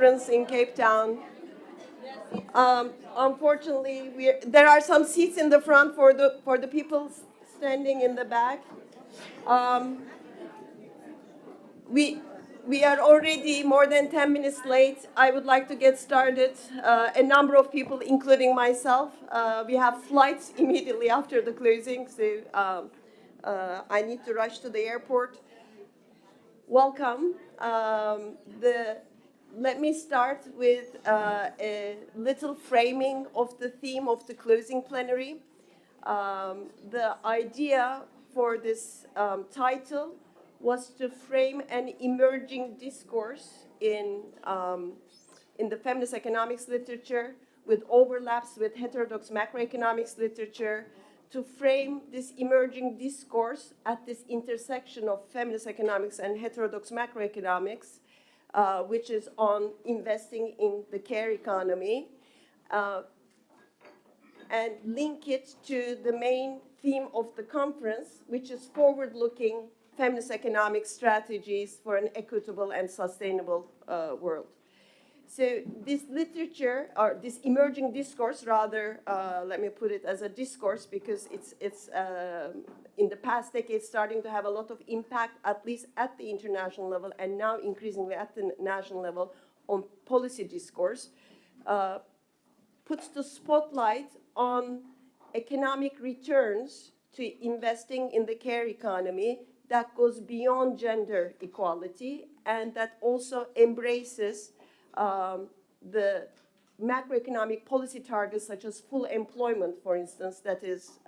conference in Cape Town. Unfortunately, there are some seats in the front for the people standing in the back. We are already more than 10 minutes late. I would like to get started. A number of people, including myself, we have flights immediately after the closing, so I need to rush to the airport. Welcome. Let me start with a little framing of the theme of the closing plenary. The idea for this title was to frame an emerging discourse in the feminist economics literature with overlaps with heterodox macroeconomics literature, to frame this emerging discourse at this intersection of feminist economics and heterodox macroeconomics, which is on investing in the care economy, and link it to the main theme of the conference, which is forward-looking feminist economic strategies for an equitable and sustainable world. So this literature, or this emerging discourse, rather, let me put it as a discourse, because it's in the past decades starting to have a lot of impact, at least at the international level, and now increasingly at the national level on policy discourse, puts the spotlight on economic returns to investing in the care economy that goes beyond gender equality and that also embraces the macroeconomic policy targets such as full employment, for instance, that is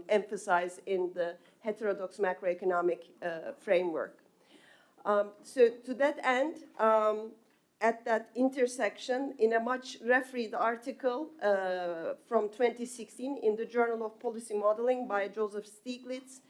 emphasized in the heterodox macroeconomic framework. So to that end, at that intersection, in a much refereed article from 2016 in the Journal of Policy Modeling by Joseph Stiglitz,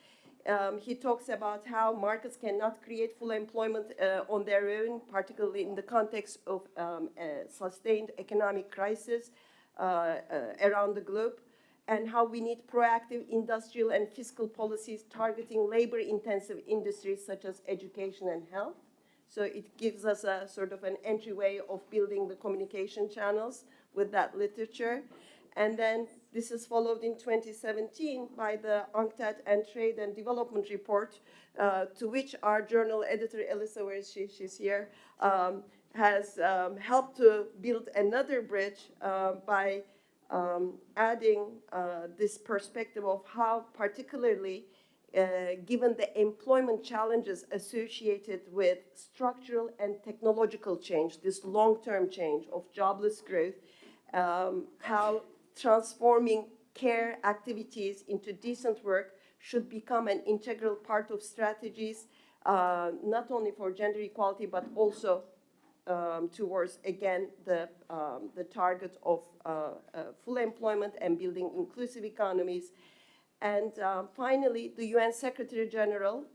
he talks about how markets cannot create full employment on their own, particularly in the context of a sustained economic crisis around the globe, and how we need proactive industrial and fiscal policies targeting labor-intensive industries such as education and health. So it gives us a sort of an entryway of building the communication channels with that literature. And then this is followed in 2017 by the UNCTAD and Trade and Development Report, to which our journal editor, Elisa, where is she? She's here, has helped to build another bridge by adding this perspective of how, particularly, given the employment challenges associated with structural and technological change, this long-term change of jobless growth, how transforming care activities into decent work should become an integral part of strategies, not only for gender equality, but also towards, again, the target of full employment and building inclusive economies. And finally, the UN Secretary General,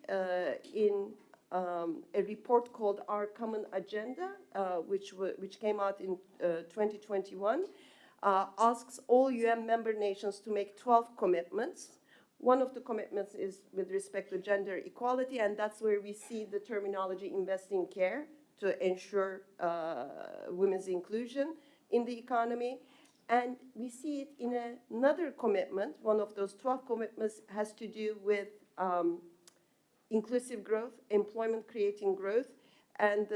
in a report called Our Common Agenda, which came out in 2021, asks all UN member nations to make 12 commitments. One of the commitments is with respect to gender equality, and that's where we see the terminology invest in care to ensure women's inclusion in the economy. And we see it in another commitment. One of those 12 commitments has to do with inclusive growth, employment creating growth, and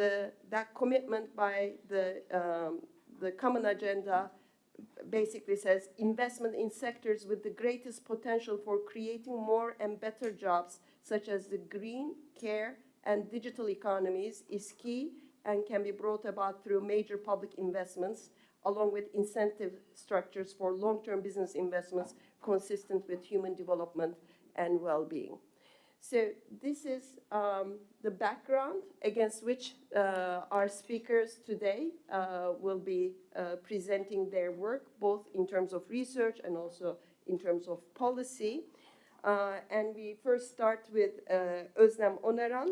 that commitment by the Common Agenda basically says investment in sectors with the greatest potential for creating more and better jobs, such as the green, care, and digital economies, is key and can be brought about through major public investments, along with incentive structures for long-term business investments consistent with human development and well-being. So this is the background against which our speakers today will be presenting their work, both in terms of research and also in terms of policy. And we first start with Özlem Onaran,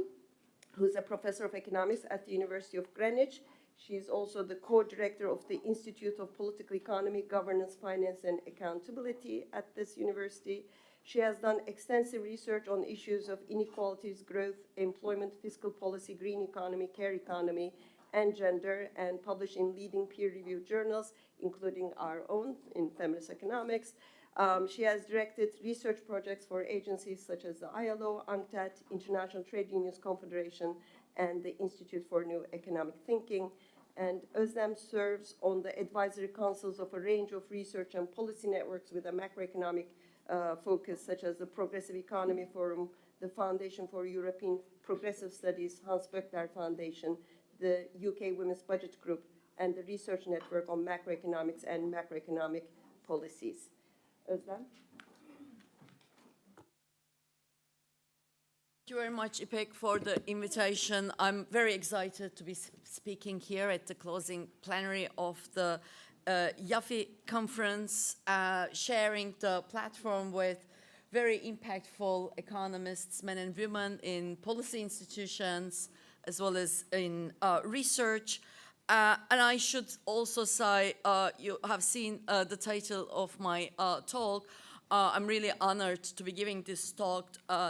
who's a professor of economics at the University of Greenwich. She's also the co-director of the Institute of Political Economy, Governance, Finance, and Accountability at this university. She has done extensive research on issues of inequalities, growth, employment, fiscal policy, green economy, care economy, and gender, and published in leading peer-reviewed journals, including our own in Feminist Economics. She has directed research projects for agencies such as the ILO, UNCTAD, International Trade Unions Confederation, and the Institute for New Economic Thinking. And Özlem serves on the advisory councils of a range of research and policy networks with a macroeconomic focus, such as the Progressive Economy Forum, the Foundation for European Progressive Studies, Hans Böckler Foundation, the UK Women's Budget Group, and the Research Network on Macroeconomics and Macroeconomic Policies. Özlem? Thank you very much, İpek, for the invitation. I'm very excited to be speaking here at the closing plenary of the YAFI conference, sharing the platform with very impactful economists, men and women in policy institutions, as well as in research. And I should also say, you have seen the title of my talk. I'm really honored to be giving this talk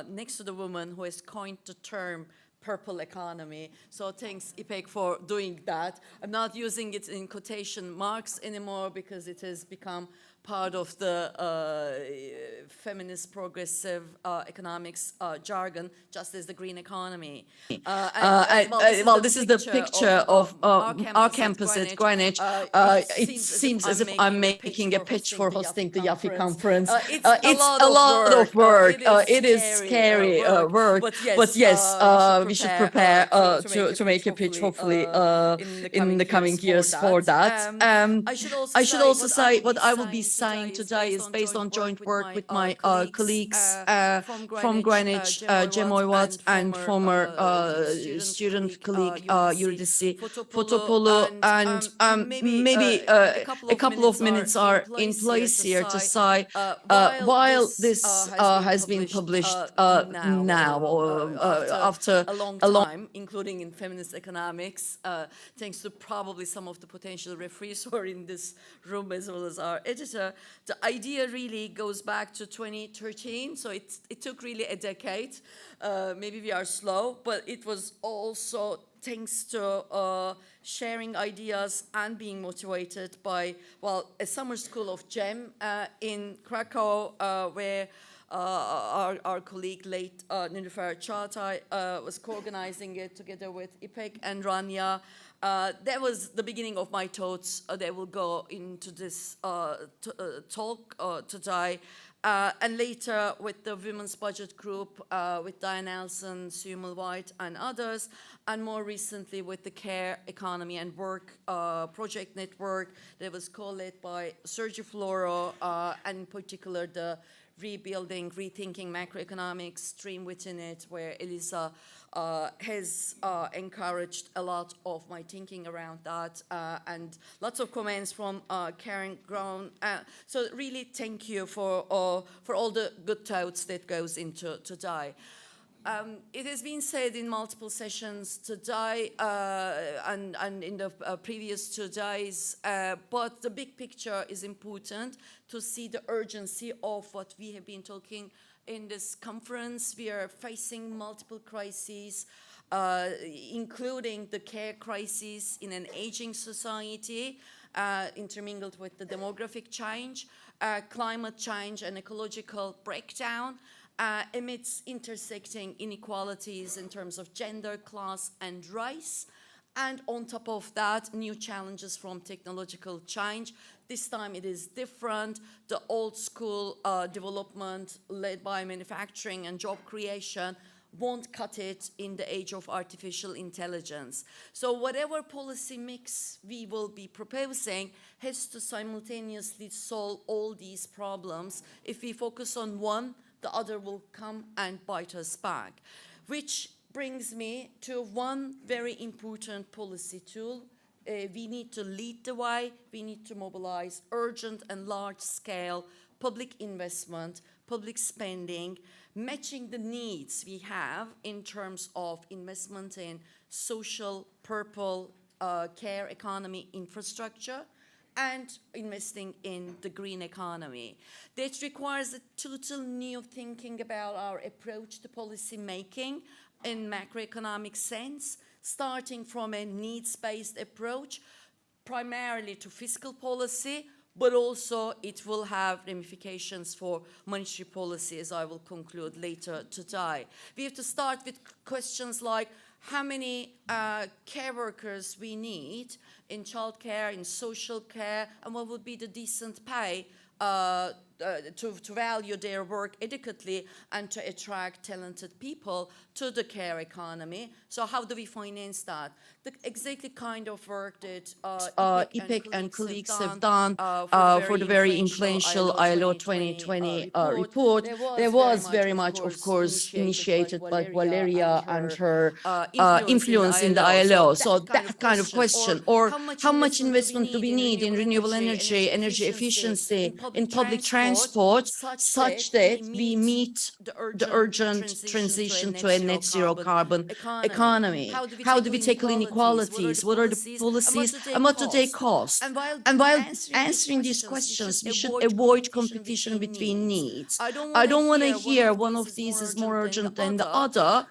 next to the woman who has coined the term purple economy. So thanks, İpek, for doing that. I'm not using it in quotation marks anymore because it has become part of the feminist progressive economics jargon, just as the green economy. Well, this is the picture of our campus at Greenwich. It seems as if I'm making a pitch for hosting the YAFI conference. It's a lot of work. It is scary work. But yes, we should prepare to make a pitch, hopefully, in the coming years for that. I should also say what I will be saying today is based on joint work with my colleagues from Greenwich, Cem Oyvat, and former student colleague Eurydice Fotopoulou. And maybe a couple of minutes are in place here to say, while this has been published now, or after a long time, including in Feminist Economics, thanks to probably some of the potential referees who are in this room, as well as our editor, the idea really goes back to 2013, so it took really a decade. Maybe we are slow, but it was also thanks to sharing ideas and being motivated by, well, a summer school of GEM in Krakow, where our colleague, late Nilüfer Çağatay, was co-organizing it together with İpek and Rania. That was the beginning of my thoughts that will go into this talk today. And later with the Women's Budget Group, with Diane Nelson, Sumil White, and others, and more recently with the Care Economy and Work Project Network that was co-led by Sergio Floro, and in particular the Rebuilding, Rethinking Macroeconomics stream within it, where Elisa has encouraged a lot of my thinking around that, and lots of comments from Karen Grown. So really thank you for all the good thoughts that goes into today. It has been said in multiple sessions today and in the previous 2 days, but the big picture is important to see the urgency of what we have been talking in this conference. We are facing multiple crises, including the care crisis in an aging society, intermingled with the demographic change, climate change and ecological breakdown, amidst intersecting inequalities in terms of gender, class, and race. And on top of that, new challenges from technological change. This time it is different. The old school development led by manufacturing and job creation won't cut it in the age of artificial intelligence. So whatever policy mix we will be proposing has to simultaneously solve all these problems. If we focus on one, the other will come and bite us back. Which brings me to one very important policy tool. We need to lead the way. We need to mobilize urgent and large-scale public investment, public spending, matching the needs we have in terms of investment in social, purple, care economy infrastructure, and investing in the green economy. That requires a total new thinking about our approach to policy making in macroeconomic sense, starting from a needs-based approach, primarily to fiscal policy, but also it will have ramifications for monetary policy, as I will conclude later today. We have to start with questions like how many care workers we need in childcare, in social care, and what would be the decent pay to value their work adequately and to attract talented people to the care economy. So how do we finance that? The exactly kind of work that İpek and colleagues have done for the very influential ILO 2020 report. There was very much, of course, initiated by Valeria and her influence in the ILO. So that kind of question, or how much investment do we need in renewable energy, energy efficiency, in public transport, such that we meet the urgent transition to a net zero carbon economy? How do we tackle inequalities? What are the policies and what do they cost? And while answering these questions, we should avoid competition between needs. I don't want to hear one of these is more urgent than the other,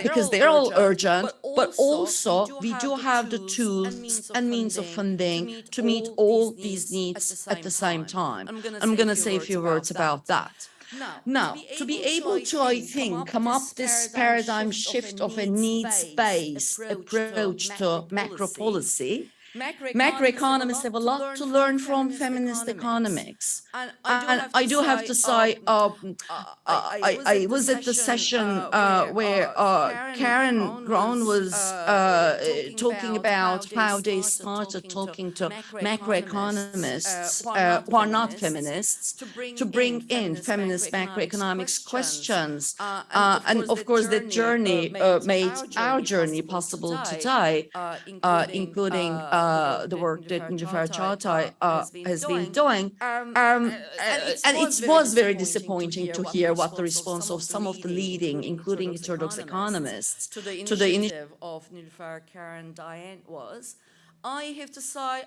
because they're all urgent, but also we do have the tools and means of funding to meet all these needs at the same time. I'm going to say a few words about that. Now, to be able to, I think, come up this paradigm shift of a needs-based approach to macro policy, macroeconomists have a lot to learn from feminist economics. And I do have to say, I was at the session where Karen Groen was talking about how they started talking to macroeconomists who are not feminists to bring in feminist macroeconomics questions. And of course, that journey made our journey possible today, including the work that Nilüfer Çağatay has been doing. And it was very disappointing to hear what the response of some of the leading, including heterodox economists, to the initiative of Nilüfer, Karen, Diane was. I have to say,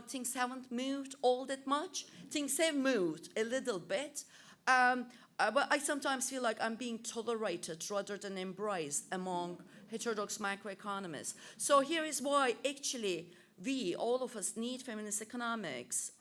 things haven't moved all that much. Things have moved a little bit. But I sometimes feel like I'm being tolerated rather than embraced among heterodox macroeconomists. So here is why, actually, we, all of us, need feminist economics.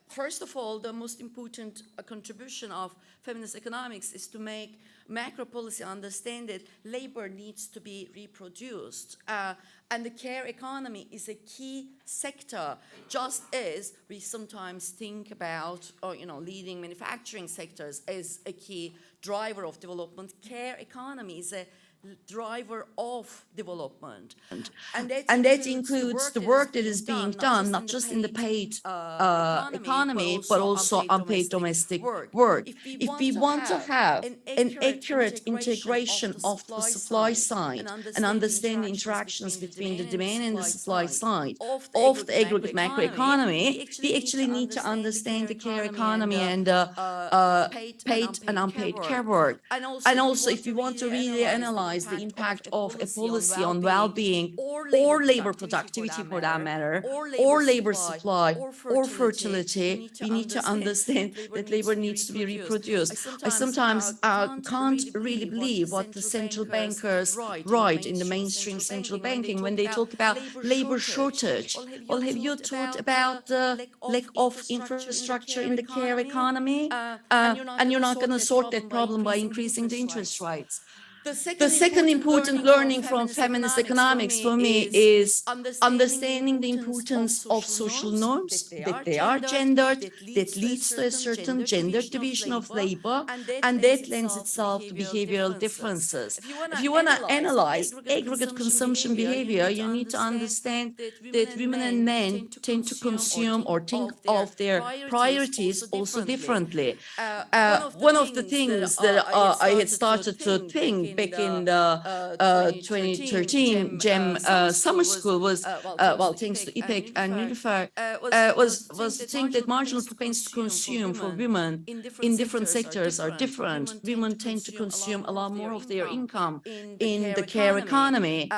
First of all, the most important contribution of feminist economics is to make macro policy understand that labor needs to be reproduced. And the care economy is a key sector, just as we sometimes think about, leading manufacturing sectors as a key driver of development. Care economy is a driver of development. And that includes the work that is being done, not just in the paid economy, but also unpaid domestic work. If we want to have an accurate integration of the supply side and understand the interactions between the demand and the supply side of the aggregate macroeconomy, we actually need to understand the care economy and paid and unpaid care work. And also, if we want to really analyze the impact of a policy on well-being or labor productivity for that matter, or labor supply or fertility, we need to understand that labor needs to be reproduced. I sometimes can't really believe what the central bankers write in the mainstream central banking when they talk about labor shortage. Well, have you thought about the lack of infrastructure in the care economy? And you're not going to sort that problem by increasing the interest rates. The second important learning from feminist economics for me is understanding the importance of social norms, that they are gendered, that leads to a certain gender division of labor, and that lends itself to behavioral differences. If you want to analyze aggregate consumption behavior, you need to understand that women and men tend to consume or think of their priorities also differently. One of the things that I had started to think back in the 2013 GEM summer school was, thanks to İpek and Nilüfer, was to think that marginal propensity to consume for women in different sectors are different. Women tend to consume a lot more of their income in the care economy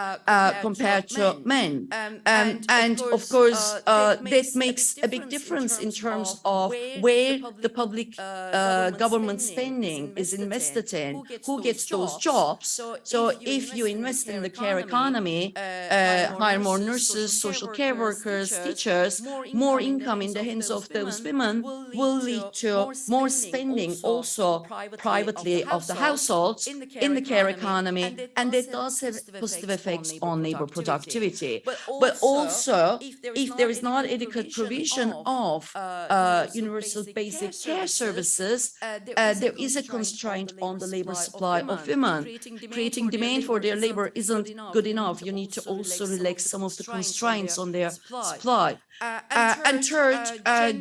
compared to men. And of course, that makes a big difference in terms of where the public government spending is invested in, who gets those jobs. jobs. So if you invest in the care economy, hire more nurses, social care workers, teachers, more income in the hands of those women will lead to more spending also privately of the households in the care economy, and that does have positive effects on labor productivity. But also, if there is not adequate provision of universal basic care services, there is a constraint on the labor supply of women. Creating demand for their labor isn't good enough. You need to also relax some of the constraints on their supply. And third,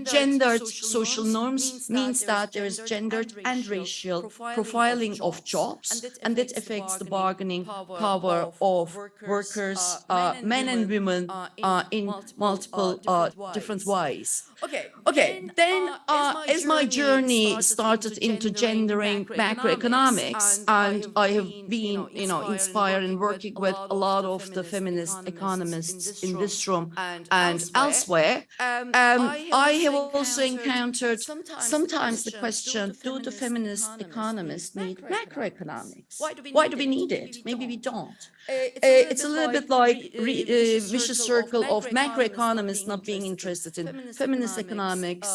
gendered social norms means that there is gendered and racial profiling of jobs, and that affects the bargaining power of workers, men and women, in multiple different ways. Okay, then as my journey started into gendering macroeconomics, and I have been, inspired and working with a lot of the feminist economists in this room and elsewhere, I have also encountered sometimes the question, do the feminist economists need macroeconomics? Why do we need it? Maybe we don't. It's a little bit like vicious circle of macroeconomists not being interested in feminist economics,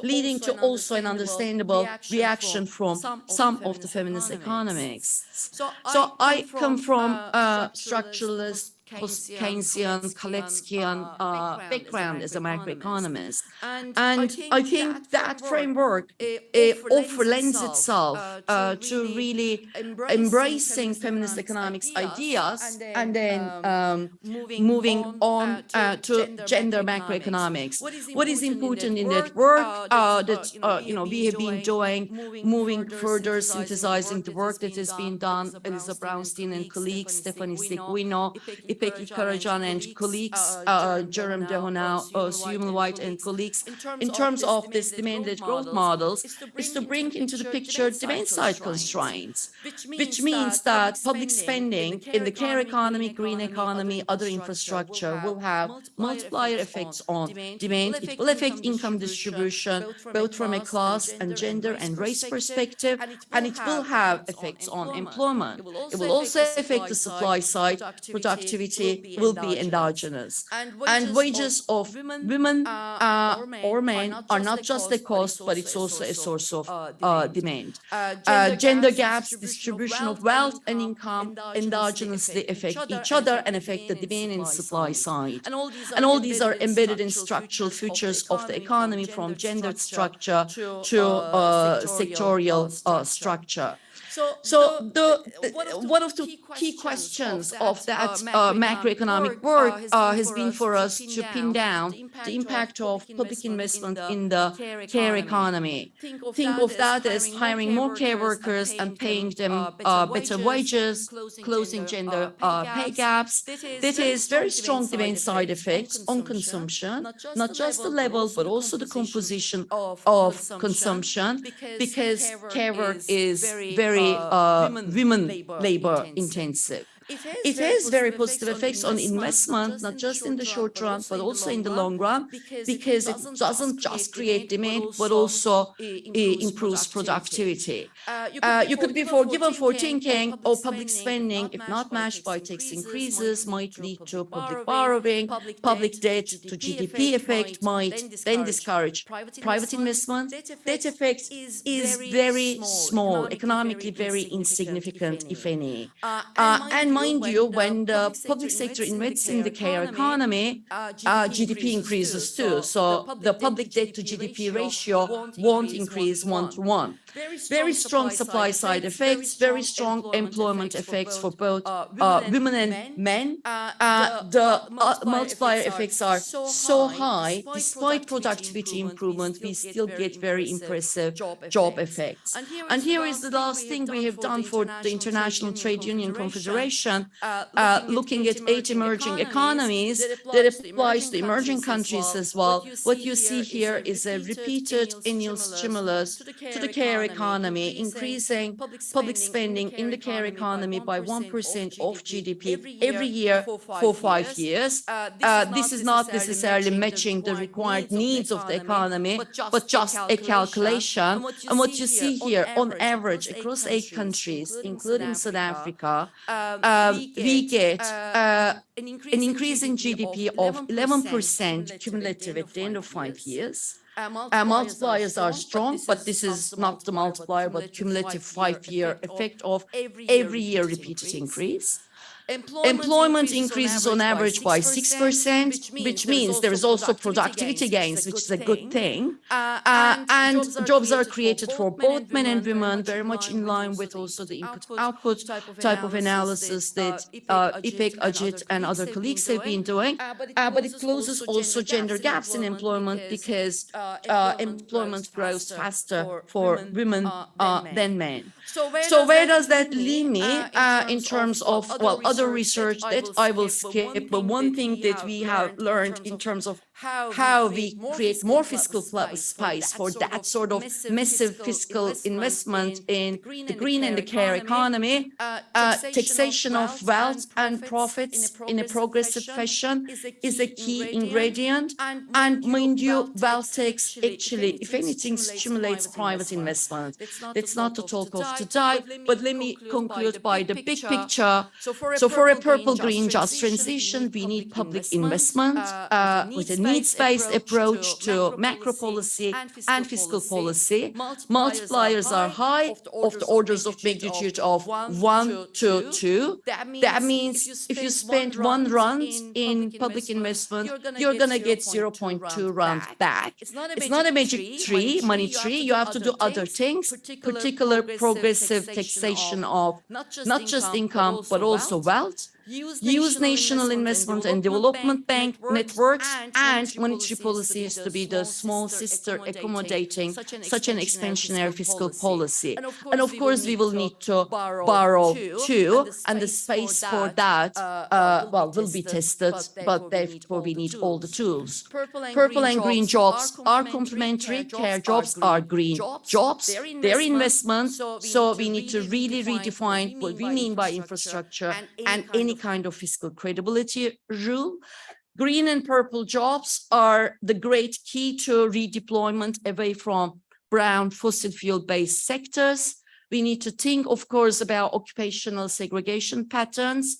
leading to also an understandable reaction from some of the feminist economics. So I come from structuralist, post-Keynesian, Kaleckian background as a macroeconomist. And I think that framework lends itself to really embracing feminist economics ideas and then moving on to gender macroeconomics. What is important in that work that we have been doing, moving further, synthesizing the work that has been done, Elisa Brownstein and colleagues, Stephanie Seguino, İpek, İlkkaracan and colleagues, Jerome Dehonau, Suman White and colleagues, in terms of this demand-led growth models, is to bring into the picture demand-side constraints, which means that public spending in the care economy, green economy, other infrastructure will have multiplier effects on demand. It will affect income distribution, both from a class and gender and race perspective, and it will have effects on employment. It will also affect the supply side. Productivity will be endogenous. And wages of women or men are not just a cost, but it's also a source of demand. Gender gaps, distribution of wealth and income endogenously affect each other and affect the demand and supply side. And all these are embedded in structural features of the economy, from gendered structure to sectorial structure. So one of the key questions of that macroeconomic work has been for us to pin down the impact of public investment in the care economy. Think of that as hiring more care workers and paying them better wages, closing gender pay gaps. That is very strong demand side effects on consumption, not just the level, but also the composition of consumption, because care work is very women labor intensive. It has very positive effects on investment, not just in the short run, but also in the long run, because it doesn't just create demand, but also improves productivity. You could be forgiven for thinking, public spending, if not matched by tax increases, might lead to public borrowing, public debt to GDP effect might then discourage private investment. That effect is very small, economically very insignificant, if any. And mind you, when the public sector invests in the care economy, GDP increases too. So the public debt to GDP ratio won't increase 1-to-1. Very strong supply side effects, very strong employment effects for both women and men. The multiplier effects are so high, despite productivity improvement, we still get very impressive job effects. And here is the last thing we have done for the International Trade Union Confederation, looking at 8 emerging economies that applies to emerging countries as well. What you see here is a repeated annual stimulus to the care care economy, increasing public spending in the care economy by 1% of GDP every year for 5 years. This is not necessarily matching the required needs of the economy, but just a calculation. And what you see here, on average, across 8 countries, including South Africa, we get an increase in GDP of 11% cumulative at the end of 5 years. Multipliers are strong, but this is not the multiplier, but cumulative 5-year effect of every year repeated increase. Employment increases on average by 6%, which means there is also productivity gains, which is a good thing. And jobs are created for both men and women, very much in line with also the input-output type of analysis that İpek, Ajit, and other colleagues have been doing. But it closes also gender gaps in employment because employment grows faster for women than men. So where does that leave me in terms of, well, other research that I will skip, but one thing that we have learned in terms of how we create more fiscal space for that sort of massive fiscal investment in the green and the care economy, taxation of wealth and profits in a progressive fashion is a key ingredient. And mind you, wealth tax actually, if anything, stimulates private investment. That's not the talk of today, but let me conclude by the big picture. So for a purple-green just transition, we need public investment with a needs-based approach to macro policy and fiscal policy. Multipliers are high, of the orders of magnitude of 1 to 2. That means if you spend 1 rand in public investment, you're going to get 0.2 rand back. It's not a magic tree, money tree. You have to do other things, particular progressive taxation of not just income, but also wealth. Use national investment and development bank networks and monetary policies to be the small sister accommodating such an expansionary fiscal policy. And of course, we will need to borrow too, and the space for that, well, will be tested, but therefore we need all the tools. Purple and green jobs are complementary. Care jobs are green jobs. They're investment. So we need to really redefine what we mean by infrastructure and any kind of fiscal credibility rule. Green and purple jobs are the great key to redeployment away from brown fossil fuel-based sectors. We need to think, of course, about occupational segregation patterns.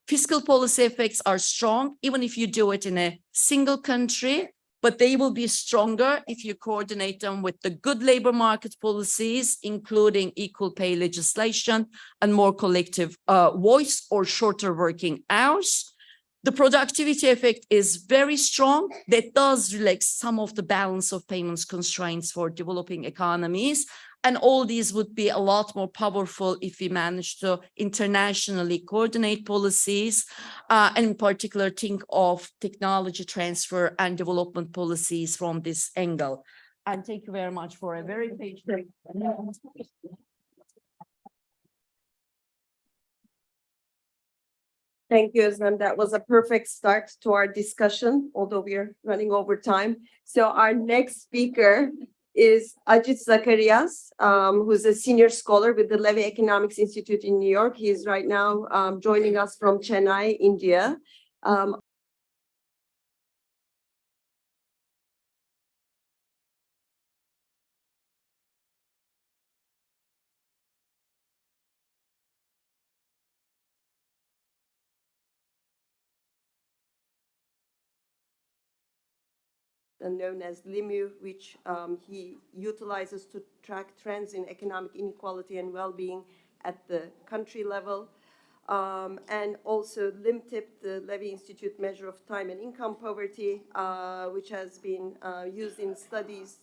Fiscal policy effects are strong, even if you do it in a single country, but they will be stronger if you coordinate them with the good labor market policies, including equal pay legislation and more collective voice or shorter working hours. The productivity effect is very strong. That does relax some of the balance of payments constraints for developing economies. And all these would be a lot more powerful if we manage to internationally coordinate policies, and in particular think of technology transfer and development policies from this angle. And thank you very much for a very patient. Thank you, Özlem. That was a perfect start to our discussion, although we are running over time. So our next speaker is Ajit Zacharias, who's a senior scholar with the Levy Economics Institute in New York. He is right now joining us from Chennai, India. Known as LIMU, which he utilizes to track trends in economic inequality and well-being at the country level. And also LIMTIP, the Levy Institute measure of time and income poverty, which has been used in studies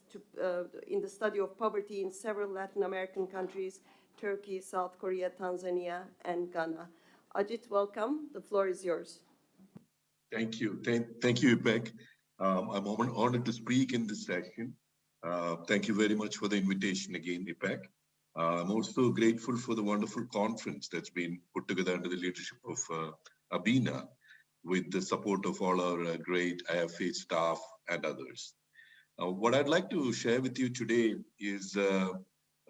in the study of poverty in several Latin American countries, Turkey, South Korea, Tanzania, and Ghana. Ajit, welcome. The floor is yours. Thank you. Thank you, İpek. I'm honored to speak in this session. Thank you very much for the invitation again, İpek. I'm also grateful for the wonderful conference that's been put together under the leadership of Abina, with the support of all our great IFA staff and others. What I'd like to share with you today is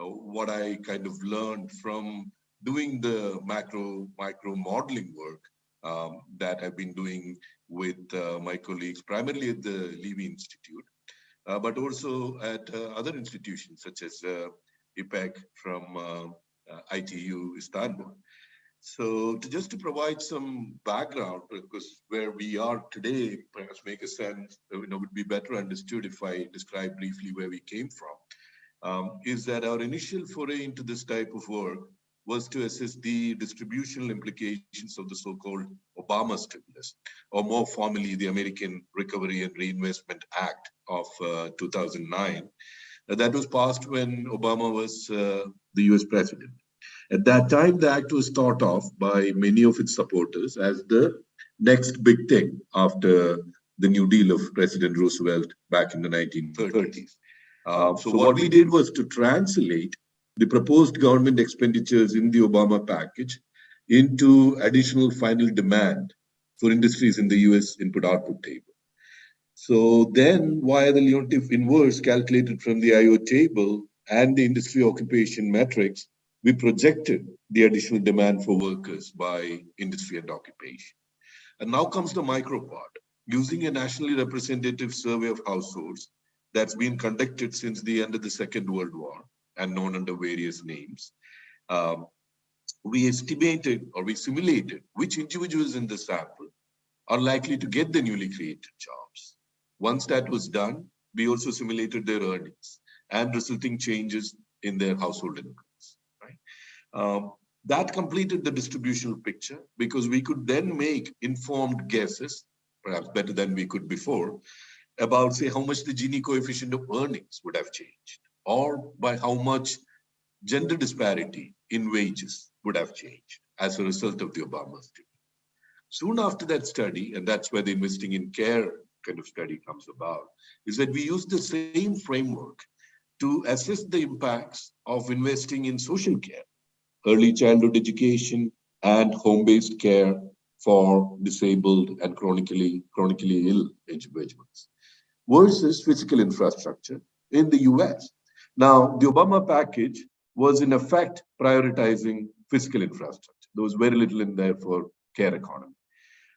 what I kind of learned from doing the micro modeling work that I've been doing with my colleagues, primarily at the Levy Institute, but also at other institutions such as İpek from ITU Istanbul. So just to provide some background, because where we are today, perhaps make a sense, would be better understood if I describe briefly where we came from, is that our initial foray into this type of work was to assess the distributional implications of the so-called Obama stimulus, or more formally, the American Recovery and Reinvestment Act of 2009. That was passed when Obama was the US president. At that time, the act was thought of by many of its supporters as the next big thing after the New Deal of President Roosevelt back in the 1930s. So what we did was to translate the proposed government expenditures in the Obama package into additional final demand for industries in the US input-output table. So then, via the Leontief inverse calculated from the IO table and the industry occupation metrics, we projected the additional demand for workers by industry and occupation. And now comes the micro part. Using a nationally representative survey of households that's been conducted since the end of the Second World War and known under various names, we estimated or we simulated which individuals in the sample are likely to get the newly created jobs. Once that was done, we also simulated their earnings and resulting changes in their household income. That completed the distributional picture because we could then make informed guesses, perhaps better than we could before, about, say, how much the Gini coefficient of earnings would have changed, or by how much gender disparity in wages would have changed as a result of the Obama study. Soon after that study, and that's where the investing in care kind of study comes about, is that we used the same framework to assess the impacts of investing in social care, early childhood education, and home-based care for disabled and chronically ill individuals, versus physical infrastructure in the US. Now, the Obama package was in effect prioritizing physical infrastructure. There was very little in there for care economy.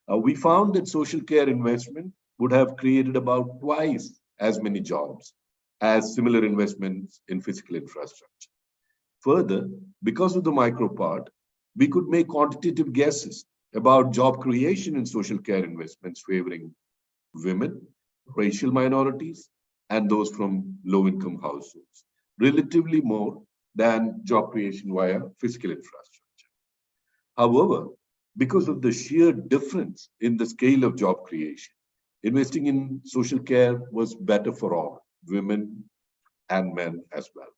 We found that social care investment would have created about twice as many jobs as similar investments in physical infrastructure. Further, because of the micro part, we could make quantitative guesses about job creation in social care investments favoring women, racial minorities, and those from low-income households, relatively more than job creation via physical infrastructure. However, because of the sheer difference in the scale of job creation, investing in social care was better for all, women and men as well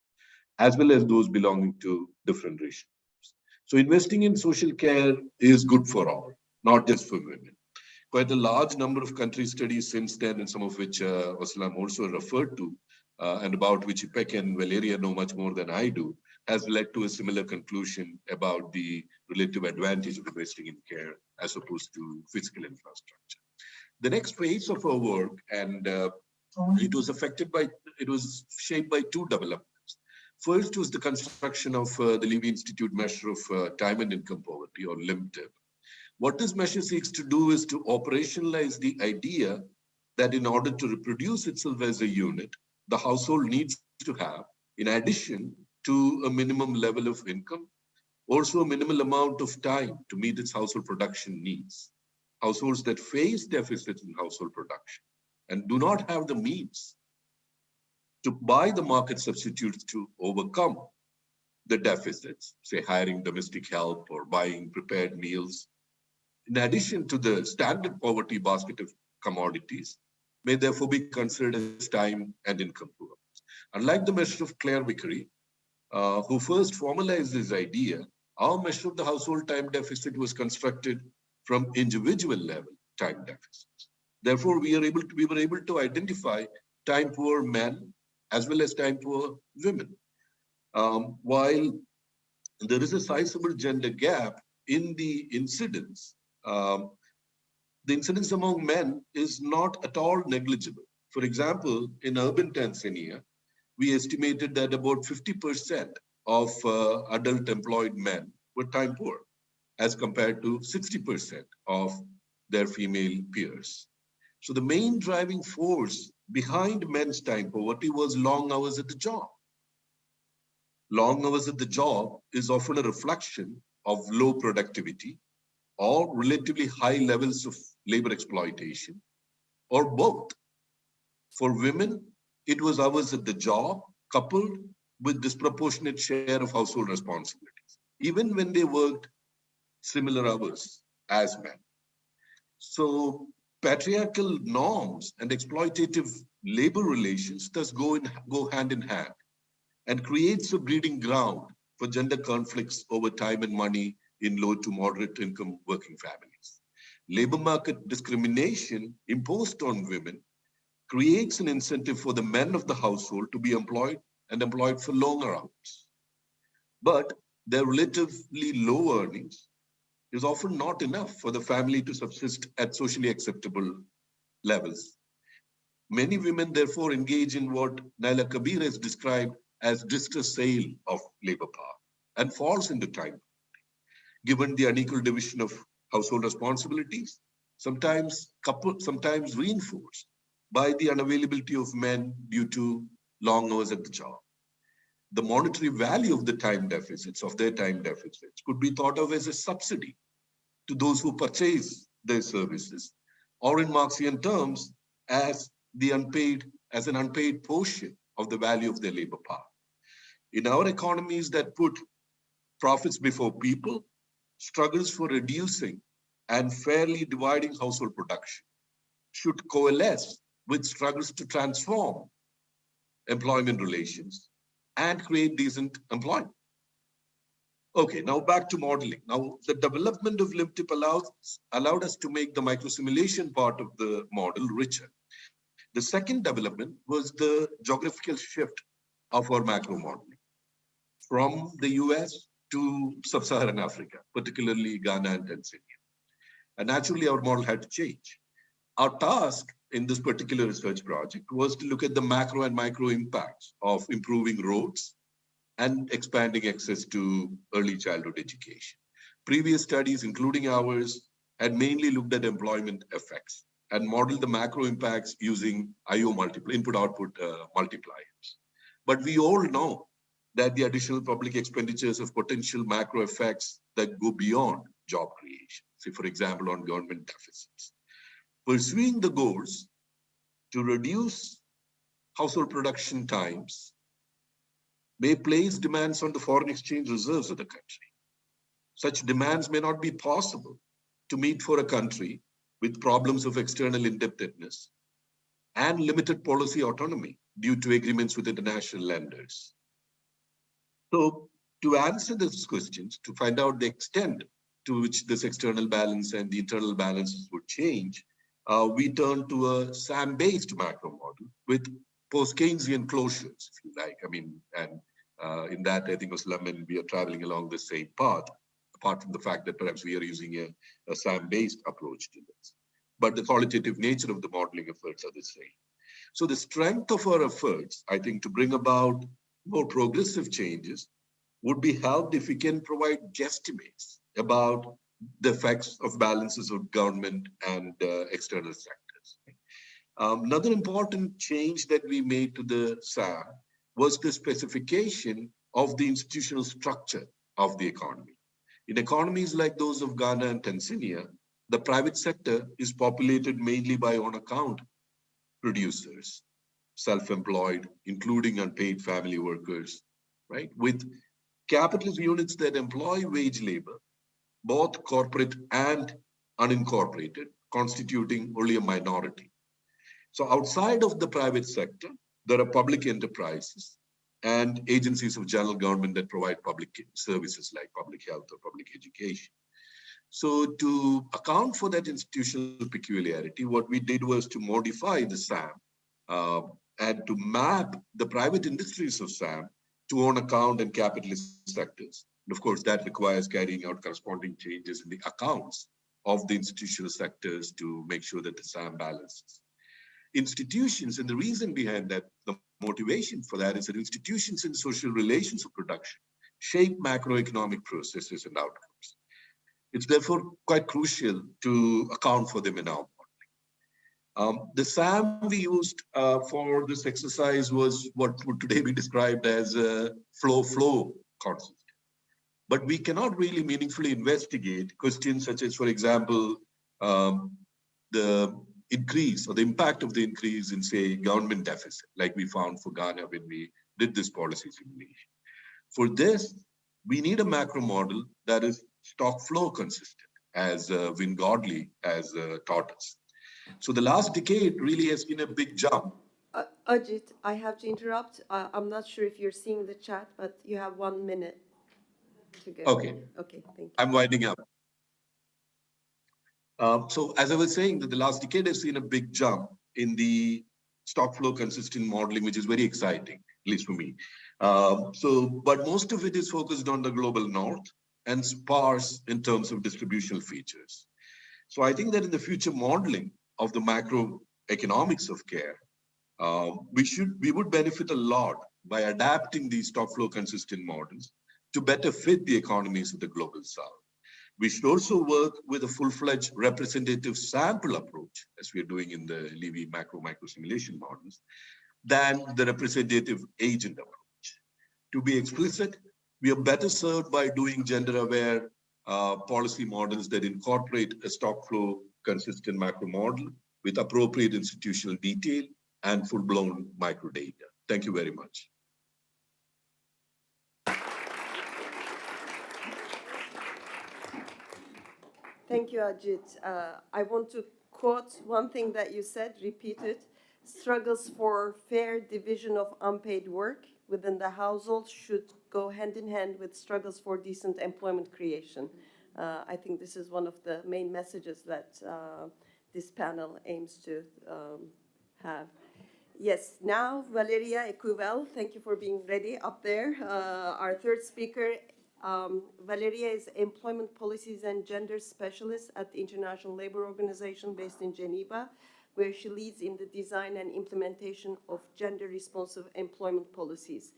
as those belonging to different racial groups. So investing in social care is good for all, not just for women. Quite a large number of country studies since then, and some of which Özlem also referred to, and about which İpek and Valeria know much more than I do, has led to a similar conclusion about the relative advantage of investing in care as opposed to physical infrastructure. The next phase of our work, and it was shaped by two developments. First was the construction of the Levy Institute measure of time and income poverty, or LIMTIP. What this measure seeks to do is to operationalize the idea that in order to reproduce itself as a unit, the household needs to have, in addition to a minimum level of income, also a minimal amount of time to meet its household production needs. Households that face deficits in household production and do not have the means to buy the market substitutes to overcome the deficits, say hiring domestic help or buying prepared meals, in addition to the standard poverty basket of commodities, may therefore be considered as time and income poor. Unlike the measure of Claire Vickery, who first formalized this idea, our measure of the household time deficit was constructed from individual level time deficits. Therefore, we were able to identify time poor men as well as time poor women. While there is a sizable gender gap in the incidence among men is not at all negligible. For example, in urban Tanzania, we estimated that about 50% of adult employed men were time poor, as compared to 60% of their female peers. So the main driving force behind men's time poverty was long hours at the job. Long hours at the job is often a reflection of low productivity or relatively high levels of labor exploitation, or both. For women, it was hours at the job coupled with disproportionate share of household responsibilities, even when they worked similar hours as men. So patriarchal norms and exploitative labor relations thus go hand in hand and creates a breeding ground for gender conflicts over time and money in low to moderate income working families. Labor market discrimination imposed on women creates an incentive for the men of the household to be employed and employed for longer hours. But their relatively low earnings is often not enough for the family to subsist at socially acceptable levels. Many women therefore engage in what Naila Kabir has described as distress sale of labor power and falls into time. Given the unequal division of household responsibilities, sometimes reinforced by the unavailability of men due to long hours at the job. The monetary value of the time deficits, of their time deficits, could be thought of as a subsidy to those who purchase their services, or in Marxian terms, as an unpaid portion of the value of their labor power. In our economies that put profits before people, struggles for reducing and fairly dividing household production should coalesce with struggles to transform employment relations and create decent employment. Okay, now back to modeling. Now, the development of LIMTIP allowed us to make the microsimulation part of the model richer. The second development was the geographical shift of our macro modeling from the US to sub-Saharan Africa, particularly Ghana and Tanzania. And naturally, our model had to change. Our task in this particular research project was to look at the macro and micro impacts of improving roads and expanding access to early childhood education. Previous studies, including ours, had mainly looked at employment effects and modeled the macro impacts using input-output multipliers. But we all know that the additional public expenditures of potential macro effects that go beyond job creation, say, for example, on government deficits. Pursuing the goals to reduce household production times may place demands on the foreign exchange reserves of the country. Such demands may not be possible to meet for a country with problems of external indebtedness and limited policy autonomy due to agreements with international lenders. So to answer these questions, to find out the extent to which this external balance and the internal balances would change, we turned to a SAM-based macro model with post-Keynesian closures, if you like. I mean, and in that, I think Özlem and we are traveling along the same path, apart from the fact that perhaps we are using a SAM-based approach to this. But the qualitative nature of the modeling efforts are the same. So the strength of our efforts, I think, to bring about more progressive changes would be helped if we can provide guesstimates about the effects of balances of government and external sectors. Another important change that we made to the SAM was the specification of the institutional structure of the economy. In economies like those of Ghana and Tanzania, the private sector is populated mainly by on-account producers, self-employed, including unpaid family workers, right? With capitalist units that employ wage labor, both corporate and unincorporated, constituting only a minority. So outside of the private sector, there are public enterprises and agencies of general government that provide public services like public health or public education. So to account for that institutional peculiarity, what we did was to modify the SAM and to map the private industries of SAM to on-account and capitalist sectors. And of course, that requires carrying out corresponding changes in the accounts of the institutional sectors to make sure that the SAM balances. Institutions, and the reason behind that, the motivation for that is that institutions and social relations of production shape macroeconomic processes and outcomes. It's therefore quite crucial to account for them in our modeling. The SAM we used for this exercise was what would today be described as a flow concept. But we cannot really meaningfully investigate questions such as, for example, the increase or the impact of the increase in, say, government deficit, like we found for Ghana when we did this policy simulation. For this, we need a macro model that is stock flow consistent, as Win Godley has taught us. So the last decade really has been a big jump. Ajit, I have to interrupt. I'm not sure if you're seeing the chat, but you have 1 minute to go. Okay. Okay, thank you. I'm winding up. So as I was saying, that the last decade has seen a big jump in the stock flow consistent modeling, which is very exciting, at least for me. But most of it is focused on the global north and sparse in terms of distributional features. So I think that in the future modeling of the macroeconomics of care, we would benefit a lot by adapting these stock flow consistent models to better fit the economies of the global south. We should also work with a full-fledged representative sample approach, as we are doing in the Levy micro simulation models, than the representative agent approach. To be explicit, we are better served by doing gender-aware policy models that incorporate a stock flow consistent macro model with appropriate institutional detail and full-blown micro data. Thank you very much. Thank you, Ajit. I want to quote one thing that you said, repeat it. Struggles for fair division of unpaid work within the household should go hand in hand with struggles for decent employment creation. I think this is one of the main messages that this panel aims to have. Yes, now Valeria Ecuvel, thank you for being ready up there. Our third speaker, Valeria is Employment Policies and Gender Specialist at the International Labour Organization based in Geneva, where she leads in the design and implementation of gender-responsive employment policies.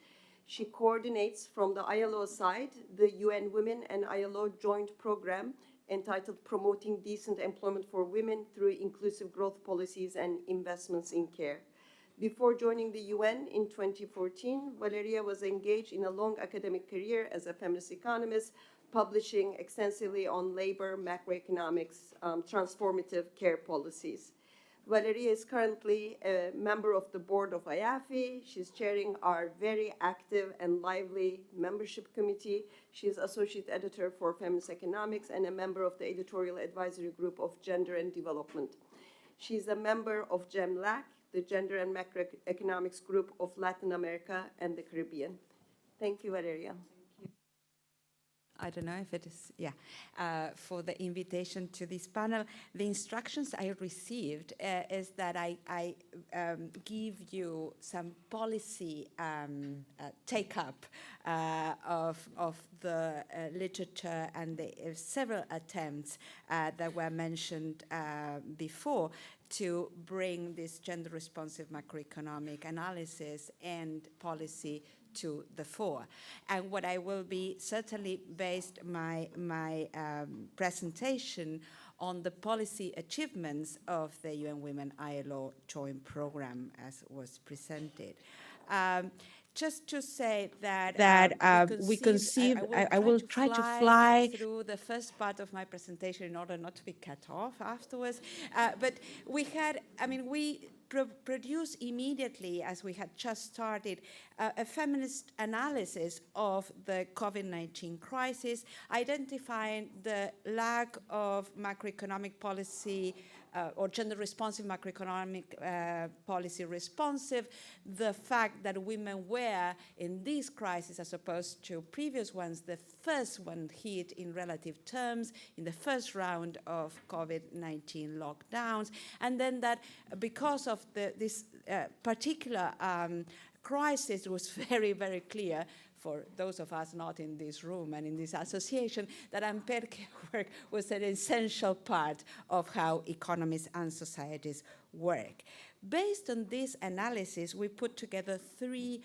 She coordinates from the ILO side the UN Women and ILO joint program entitled Promoting Decent Employment for Women Through Inclusive Growth Policies and Investments in Care. Before joining the UN in 2014, Valeria was engaged in a long academic career as a feminist economist, publishing extensively on labor, macroeconomics, transformative care policies. Valeria is currently a member of the board of IAFI. She's chairing our very active and lively membership committee. She is associate editor for Feminist Economics and a member of the editorial advisory group of Gender and Development. She's a member of GEMLAC, the Gender and Macroeconomics Group of Latin America and the Caribbean. Thank you, Valeria. I don't know if it is, for the invitation to this panel. The instructions I received is that I give you some policy take-up of the literature and the several attempts that were mentioned before to bring this gender-responsive macroeconomic analysis and policy to the fore. And what I will be certainly based my presentation on the policy achievements of the UN Women ILO joint program as was presented. Just to say that we conceive, I will try to fly through the first part of my presentation in order not to be cut off afterwards. But we had, we produced immediately, as we had just started, a feminist analysis of the COVID-19 crisis, identifying the lack of macroeconomic policy or gender-responsive macroeconomic policy responsive, the fact that women were, in this crisis as opposed to previous ones, the first one hit in relative terms in the first round of COVID-19 lockdowns, and then that because of this particular crisis, it was very, very clear for those of us not in this room and in this association, that unpaid care work was an essential part of how economies and societies work. Based on this analysis, we put together 3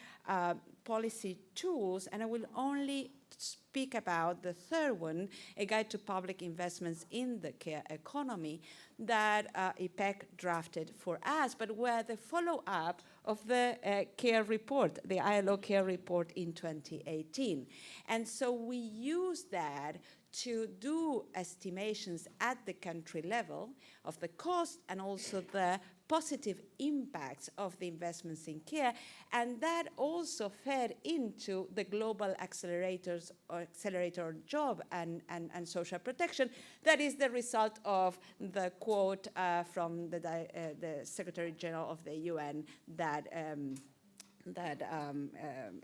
policy tools, and I will only speak about the third one, a guide to public investments in the care economy, that İpek drafted for us, but were the follow-up of the care report, the ILO care report in 2018. And so we use that to do estimations at the country level of the cost and also the positive impacts of the investments in care, and that also fed into the global accelerator on job and social protection. That is the result of the quote from the Secretary General of the UN that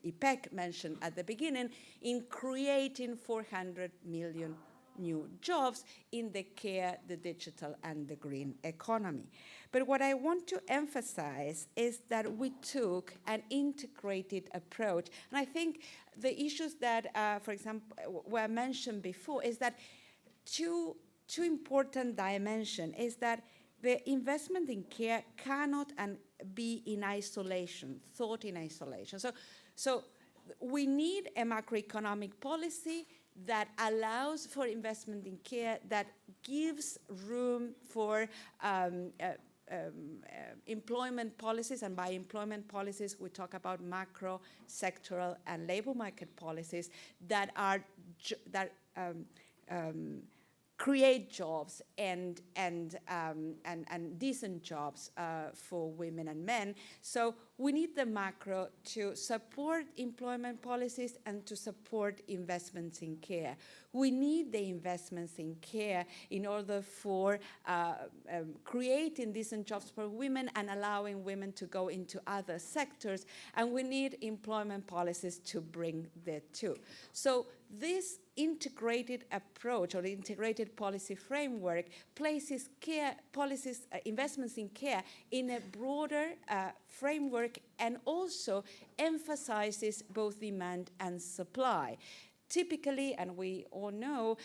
İpek mentioned at the beginning, in creating 400 million new jobs in the care, the digital, and the green economy. But what I want to emphasize is that we took an integrated approach. And I think the issues that, for example, were mentioned before is that two important dimensions is that the investment in care cannot be in isolation, thought in isolation. So we need a macroeconomic policy that allows for investment in care, that gives room for employment policies, and by employment policies we talk about macro, sectoral, and labor market policies that create jobs and decent jobs for women and men. So we need the macro to support employment policies and to support investments in care. We need the investments in care in order for creating decent jobs for women and allowing women to go into other sectors. And we need employment policies to bring the two. So this integrated approach or integrated policy framework places care policies, investments in care in a broader framework, and also emphasizes both demand and supply. Typically, and we all know,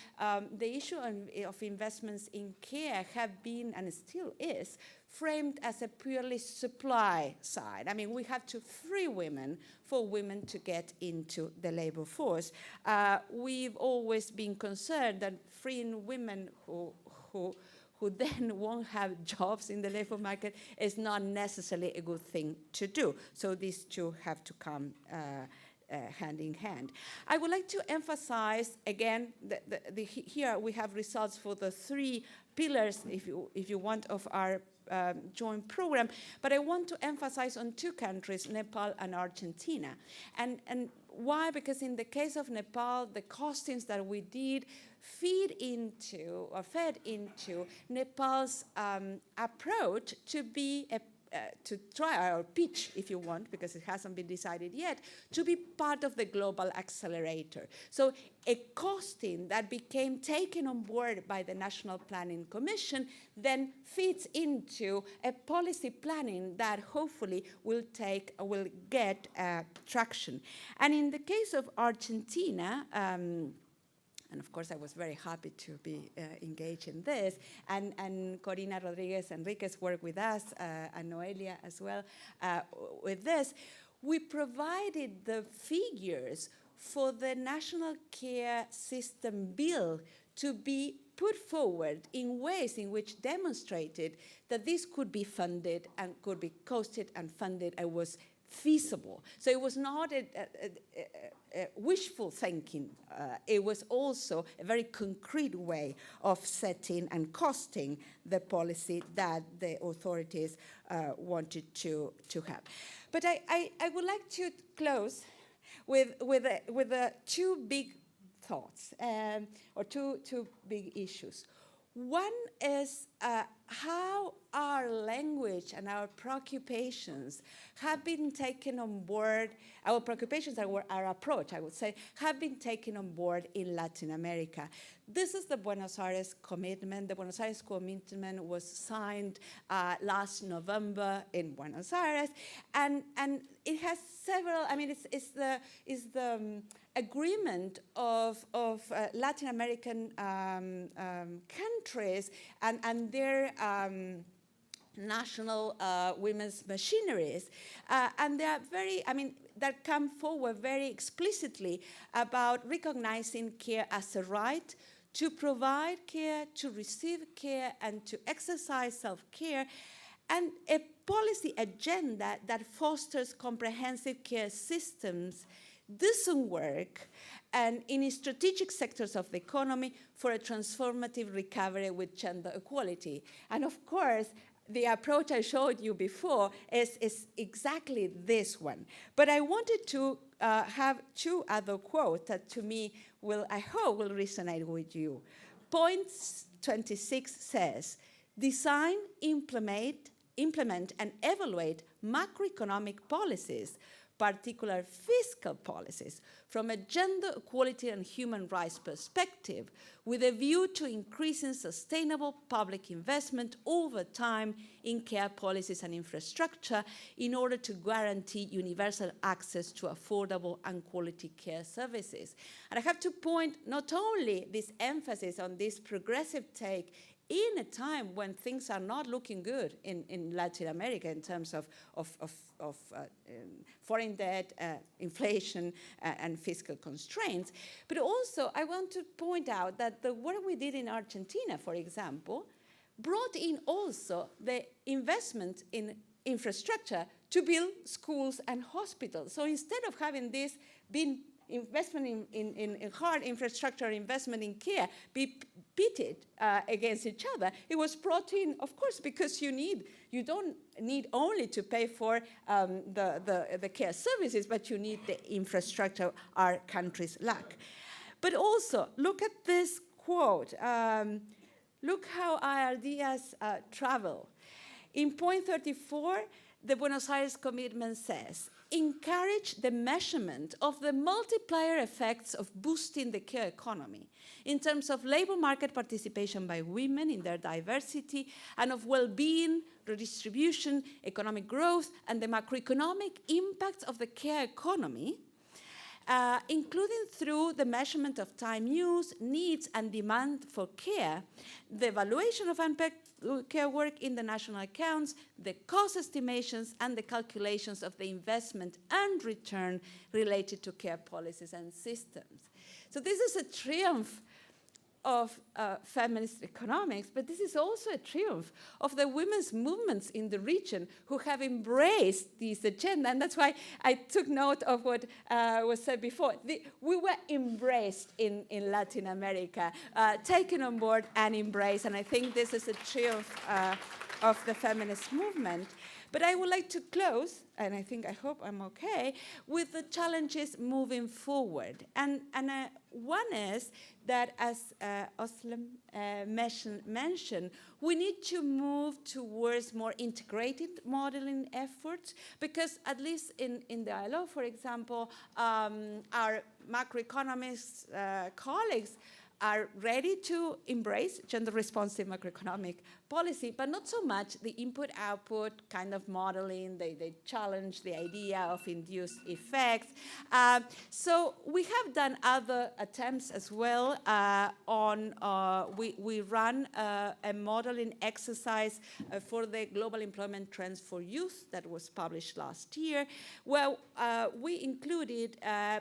the issue of investments in care have been, and still is, framed as a purely supply side. I mean, we have to free women for women to get into the labor force. We've always been concerned that freeing women who then won't have jobs in the labor market is not necessarily a good thing to do. So these two have to come hand in hand. I would like to emphasize again, here we have results for the 3 pillars, if you want, of our joint program, but I want to emphasize on 2 countries, Nepal and Argentina. And why? Because in the case of Nepal, the costings that we did fed into Nepal's approach to be to try, or pitch, if you want, because it hasn't been decided yet, to be part of the global accelerator. So a costing that became taken on board by the National Planning Commission then feeds into a policy planning that hopefully will get traction. And in the case of Argentina, and of course, I was very happy to be engaged in this. And Corina Rodriguez Enriquez worked with us, and Noelia as well, with this. We provided the figures for the National Care System Bill to be put forward in ways in which demonstrated that this could be funded and could be costed and funded and was feasible. So it was not a wishful thinking. It was also a very concrete way of setting and costing the policy that the authorities wanted to have. But I would like to close with 2 big thoughts, or two big issues. One is how our language and our preoccupations have been taken on board, our preoccupations and our approach, I would say, have been taken on board in Latin America. This is the Buenos Aires commitment. The Buenos Aires commitment was signed last November in Buenos Aires, and it has several, I mean, it's the agreement of Latin American countries and their national women's machineries. And they are very, I mean, that come forward very explicitly about recognizing care as a right, to provide care, to receive care, and to exercise self-care, and a policy agenda that fosters comprehensive care systems doesn't work, and in strategic sectors of the economy for a transformative recovery with gender equality. And of course, the approach I showed you before is exactly this one. But I wanted to have two other quotes that to me I hope will resonate with you. Point 26 says, design, implement and evaluate macroeconomic policies, particular fiscal policies, from a gender equality and human rights perspective, with a view to increasing sustainable public investment over time in care policies and infrastructure in order to guarantee universal access to affordable and quality care services. And I have to point not only this emphasis on this progressive take in a time when things are not looking good in Latin America in terms of foreign debt, inflation, and fiscal constraints. But also, I want to point out that the work we did in Argentina, for example, brought in also the investment in infrastructure to build schools and hospitals. So instead of having this being investment in hard infrastructure, investment in care, be pitted against each other, it was brought in, of course, because you don't need only to pay for the care services, but you need the infrastructure our countries lack. But also, look at this quote. Look how our ideas travel. In point 34, the Buenos Aires commitment says, encourage the measurement of the multiplier effects of boosting the care economy in terms of labor market participation by women in their diversity and of well-being, redistribution, economic growth, and the macroeconomic impacts of the care economy, including through the measurement of time use, needs, and demand for care, the evaluation of unpaid care work in the national accounts, the cost estimations, and the calculations of the investment and return related to care policies and systems. So this is a triumph of feminist economics, but this is also a triumph of the women's movements in the region who have embraced this agenda. And that's why I took note of what was said before. We were embraced in Latin America, taken on board and embraced. And I think this is a triumph of the feminist movement. But I would like to close, and I hope I'm okay, with the challenges moving forward. And one is that, as Özlem mentioned, we need to move towards more integrated modeling efforts, because at least in the ILO, for example, our macroeconomics colleagues are ready to embrace gender-responsive macroeconomic policy, but not so much the input-output kind of modeling. They challenge the idea of induced effects. So we have done other attempts as well we ran a modeling exercise for the Global Employment Trends for Youth that was published last year, where we included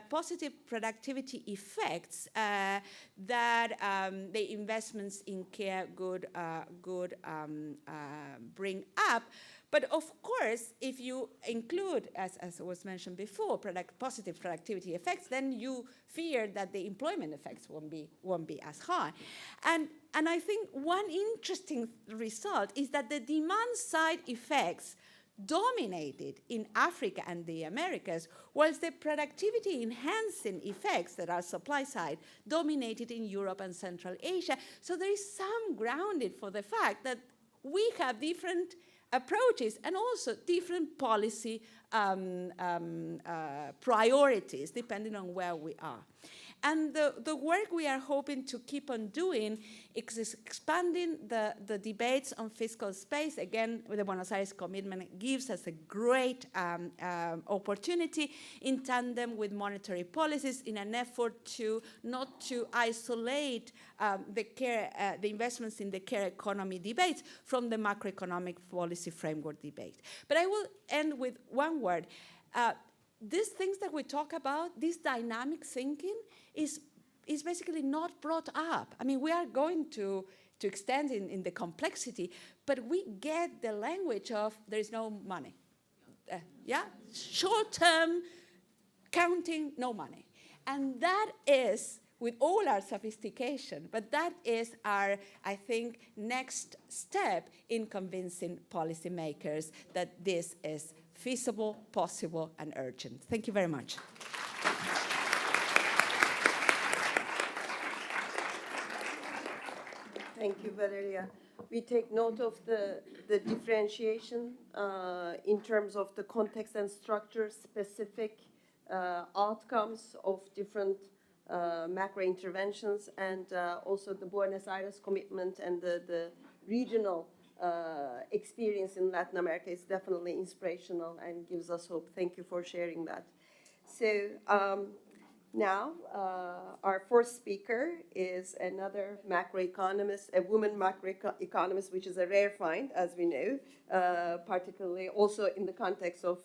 positive productivity effects that the investments in care could bring up. But of course, if you include, as was mentioned before, positive productivity effects, then you fear that the employment effects won't be as high. And I think one interesting result is that the demand side effects dominated in Africa and the Americas, whilst the productivity enhancing effects that are supply side dominated in Europe and Central Asia. So there is some grounding for the fact that we have different approaches and also different policy priorities depending on where we are. And the work we are hoping to keep on doing is expanding the debates on fiscal space. Again, with the Buenos Aires commitment gives us a great opportunity in tandem with monetary policies in an effort to not to isolate the investments in the care economy debates from the macroeconomic policy framework debate. But I will end with one word. These things that we talk about, this dynamic thinking, is basically not brought up. I mean, we are going to extend in the complexity, but we get the language of there is no money. Short-term counting, no money. And that is, with all our sophistication, but that is our, I think, next step in convincing policymakers that this is feasible, possible, and urgent. Thank you very much. Thank you, Valeria. We take note of the differentiation in terms of the context and structure, specific outcomes of different macro interventions, and also the Buenos Aires commitment and the regional experience in Latin America is definitely inspirational and gives us hope. Thank you for sharing that. So now our fourth speaker is another macroeconomist, a woman macroeconomist, which is a rare find, as we know, particularly also in the context of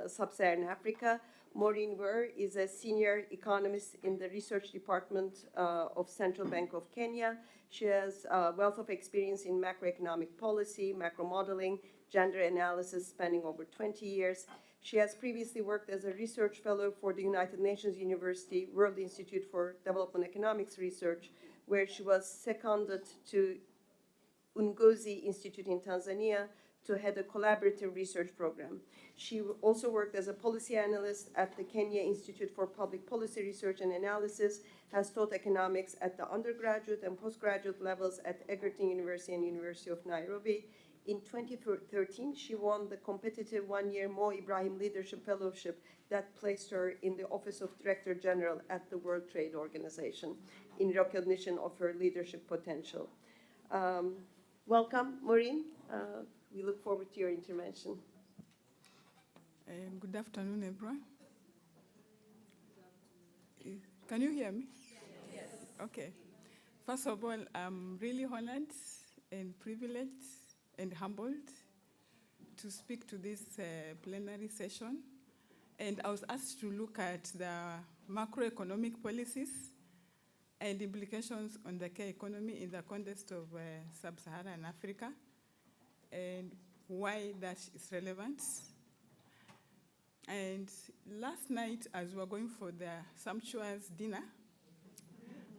sub-Saharan Africa. Maureen Were is a senior economist in the research department of Central Bank of Kenya. She has a wealth of experience in macroeconomic policy, macro modeling, gender analysis spanning over 20 years. She has previously worked as a research fellow for the United Nations University World Institute for Development Economics Research, where she was seconded to Ungozi Institute in Tanzania to head a collaborative research program. She also worked as a policy analyst at the Kenya Institute for Public Policy Research and Analysis, has taught economics at the undergraduate and postgraduate levels at Egerton University and University of Nairobi. In 2013, she won the competitive one-year Mo Ibrahim Leadership Fellowship that placed her in the Office of Director General at the World Trade Organization in recognition of her leadership potential. Welcome, Maureen. We look forward to your intervention. Good afternoon, everyone. Can you hear me? Yes. Okay. First of all, I'm really honored and privileged and humbled to speak to this plenary session. And I was asked to look at the macroeconomic policies and implications on the care economy in the context of sub-Saharan Africa and why that is relevant. And last night, as we were going for the sumptuous dinner,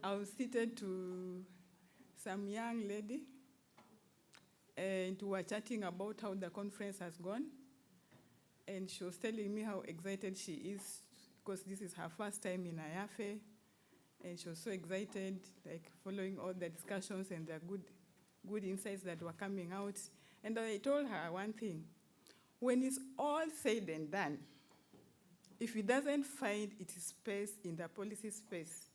I was seated to some young lady, and we were chatting about how the conference has gone. And she was telling me how excited she is, because this is her first time in IAFE, and she was so excited, like following all the discussions and the good insights that were coming out. And I told her one thing: when it's all said and done, if it doesn't find its space in the policy space,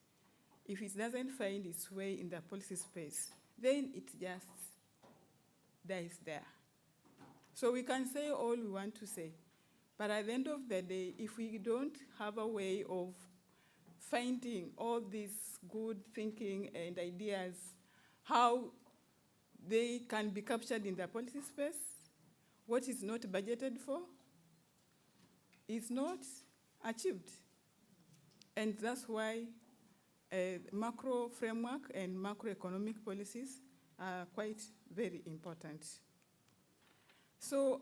if it doesn't find its way in the policy space, then it just dies there. So we can say all we want to say, but at the end of the day, if we don't have a way of finding all this good thinking and ideas, how they can be captured in the policy space, what is not budgeted for is not achieved. And that's why macro framework and macroeconomic policies are quite very important. So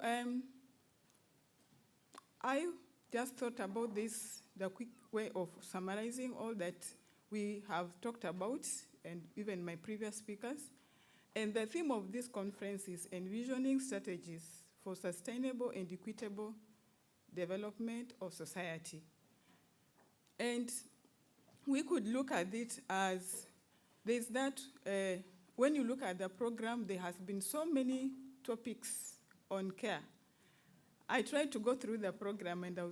I just thought about this, the quick way of summarizing all that we have talked about, and even my previous speakers. And the theme of this conference is envisioning strategies for sustainable and equitable development of society. And we could look at it as there's that when you look at the program, there has been so many topics on care. I tried to go through the program and I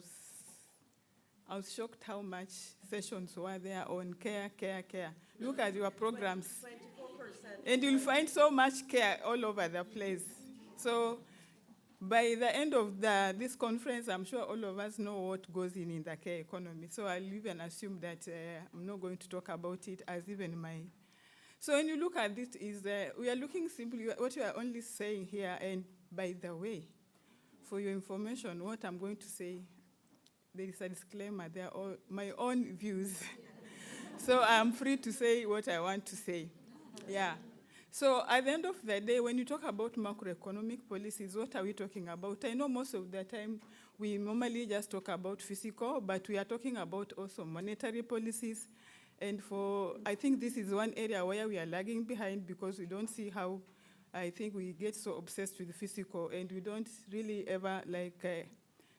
was shocked how much sessions were there on care. Look at your programs. 24%. And you'll find so much care all over the place. So by the end of this conference, I'm sure all of us know what goes in the care economy. So I'll even assume that I'm not going to talk about it as even my... So when you look at this, we are looking simply, what you are only saying here, and by the way, for your information, what I'm going to say, there is a disclaimer, they are all my own views. So I'm free to say what I want to say. Yeah. So at the end of the day, when you talk about macroeconomic policies, what are we talking about? I know most of the time we normally just talk about physical, but we are talking about also monetary policies. And I think this is one area where we are lagging behind because we don't see how, I think we get so obsessed with the physical and we don't really ever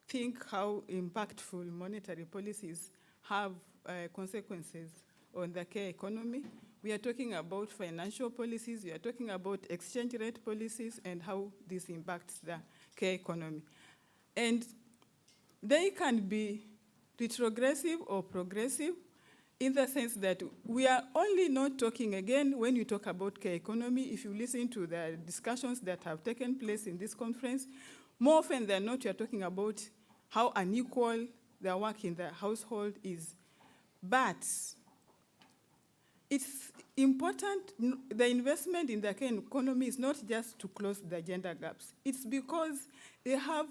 think how impactful monetary policies have consequences on the care economy. We are talking about financial policies, we are talking about exchange rate policies and how this impacts the care economy. And they can be retrogressive or progressive in the sense that we are only not talking, again, when you talk about care economy, if you listen to the discussions that have taken place in this conference, more often than not, you are talking about how unequal the work in the household is. But it's important, the investment in the care economy is not just to close the gender gaps. It's because they have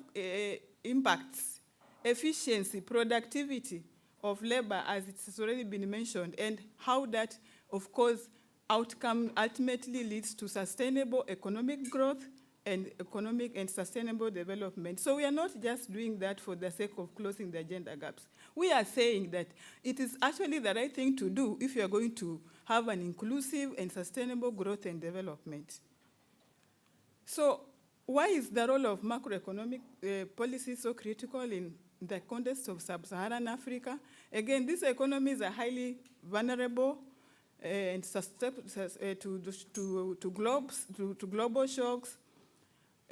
impacts, efficiency, productivity of labor, as it has already been mentioned, and how that, of course, outcome ultimately leads to sustainable economic growth and economic and sustainable development. So we are not just doing that for the sake of closing the gender gaps. We are saying that it is actually the right thing to do if you are going to have an inclusive and sustainable growth and development. So why is the role of macroeconomic policy so critical in the context of sub-Saharan Africa? Again, these economies are highly vulnerable and to global shocks.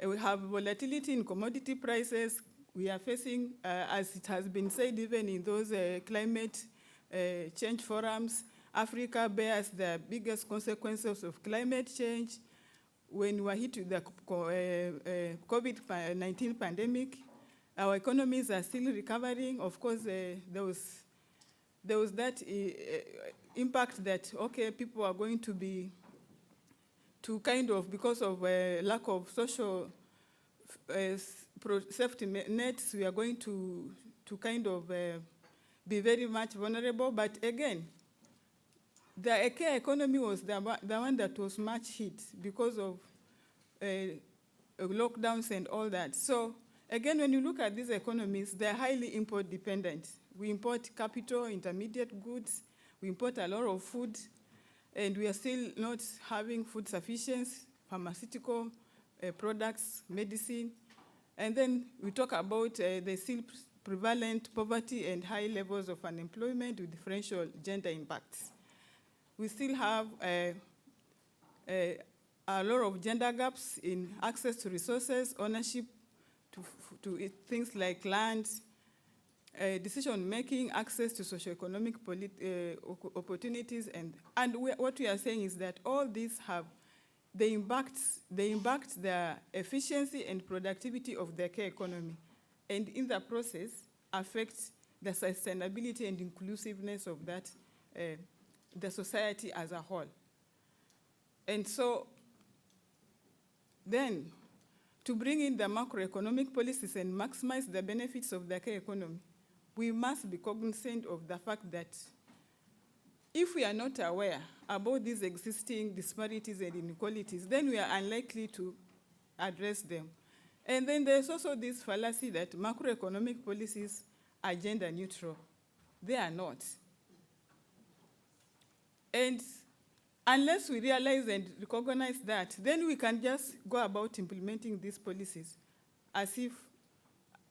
We have volatility in commodity prices. We are facing, as it has been said, even in those climate change forums, Africa bears the biggest consequences of climate change. When we were hit with the COVID-19 pandemic, our economies are still recovering. Of course, there was that impact that, okay, people are going to be, because of lack of social safety nets, we are going to be very much vulnerable. But again, the care economy was the one that was much hit because of lockdowns and all that. So again, when you look at these economies, they're highly import dependent. We import capital, intermediate goods, we import a lot of food, and we are still not having food sufficiency, pharmaceutical products, medicine. And then we talk about the still prevalent poverty and high levels of unemployment with differential gender impacts. We still have a lot of gender gaps in access to resources, ownership to things like land, decision-making, access to socioeconomic opportunities, and what we are saying is that all these have, they impact the efficiency and productivity of the care economy, and in the process affect the sustainability and inclusiveness of that, the society as a whole. And so then, to bring in the macroeconomic policies and maximize the benefits of the care economy, we must be cognizant of the fact that if we are not aware about these existing disparities and inequalities, then we are unlikely to address them. And then there's also this fallacy that macroeconomic policies are gender neutral. They are not. And unless we realize and recognize that, then we can just go about implementing these policies as if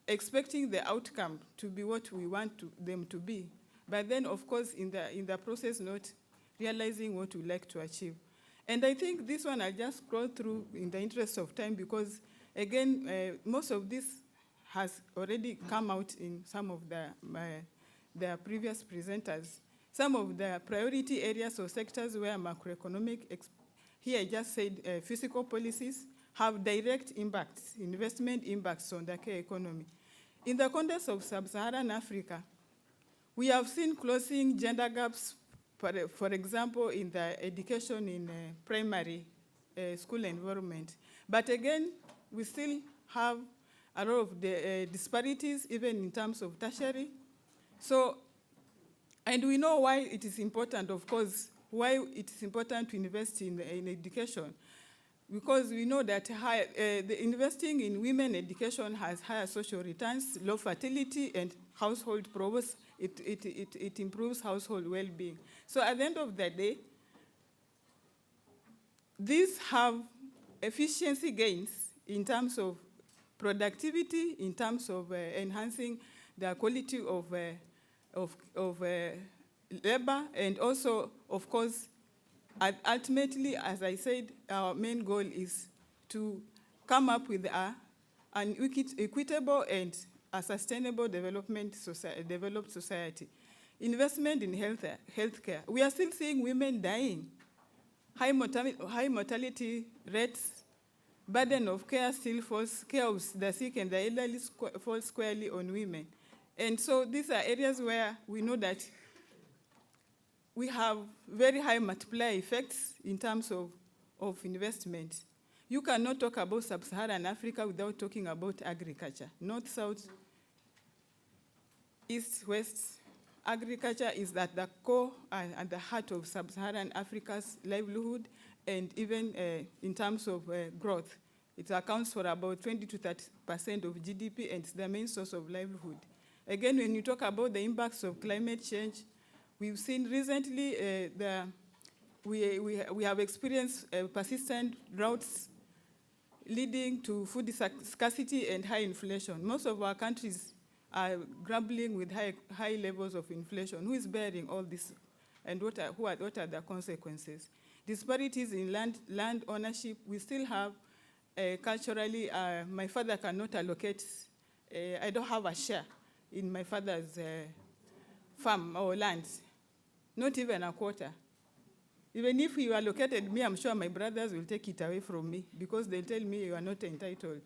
expecting the outcome to be what we want them to be. But then, of course, in the process, not realizing what we like to achieve. And I think this one I'll just scroll through in the interest of time because, again, most of this has already come out in some of the previous presenters. Some of the priority areas or sectors where macroeconomic, here I just said fiscal policies, have direct impacts, investment impacts on the care economy. In the context of sub-Saharan Africa, we have seen closing gender gaps, for example, in the education in primary school environment. But again, we still have a lot of disparities, even in terms of tertiary. So, and we know why it is important, of course, why it is important to invest in education. Because we know that the investing in women education has higher social returns, low fertility, and household progress. It improves household well-being. So at the end of the day, these have efficiency gains in terms of productivity, in terms of enhancing the quality of labor, and also, of course, ultimately, as I said, our main goal is to come up with an equitable and a sustainable developed society. Investment in healthcare. We are still seeing women dying. High mortality rates, burden of care still falls, care of the sick and the elderly falls squarely on women. And so these are areas where we know that we have very high multiplier effects in terms of investment. You cannot talk about sub-Saharan Africa without talking about agriculture. North, south, east, west. Agriculture is at the core and at the heart of sub-Saharan Africa's livelihood, and even in terms of growth. It accounts for about 20 to 30% of GDP, and it's the main source of livelihood. Again, when you talk about the impacts of climate change, we've seen recently we have experienced persistent droughts leading to food scarcity and high inflation. Most of our countries are grappling with high levels of inflation. Who is bearing all this, and what are the consequences? Disparities in land ownership. We still have culturally, my father cannot allocate, I don't have a share in my father's farm or land, not even a quarter. Even if you allocated me, I'm sure my brothers will take it away from me because they'll tell me you are not entitled.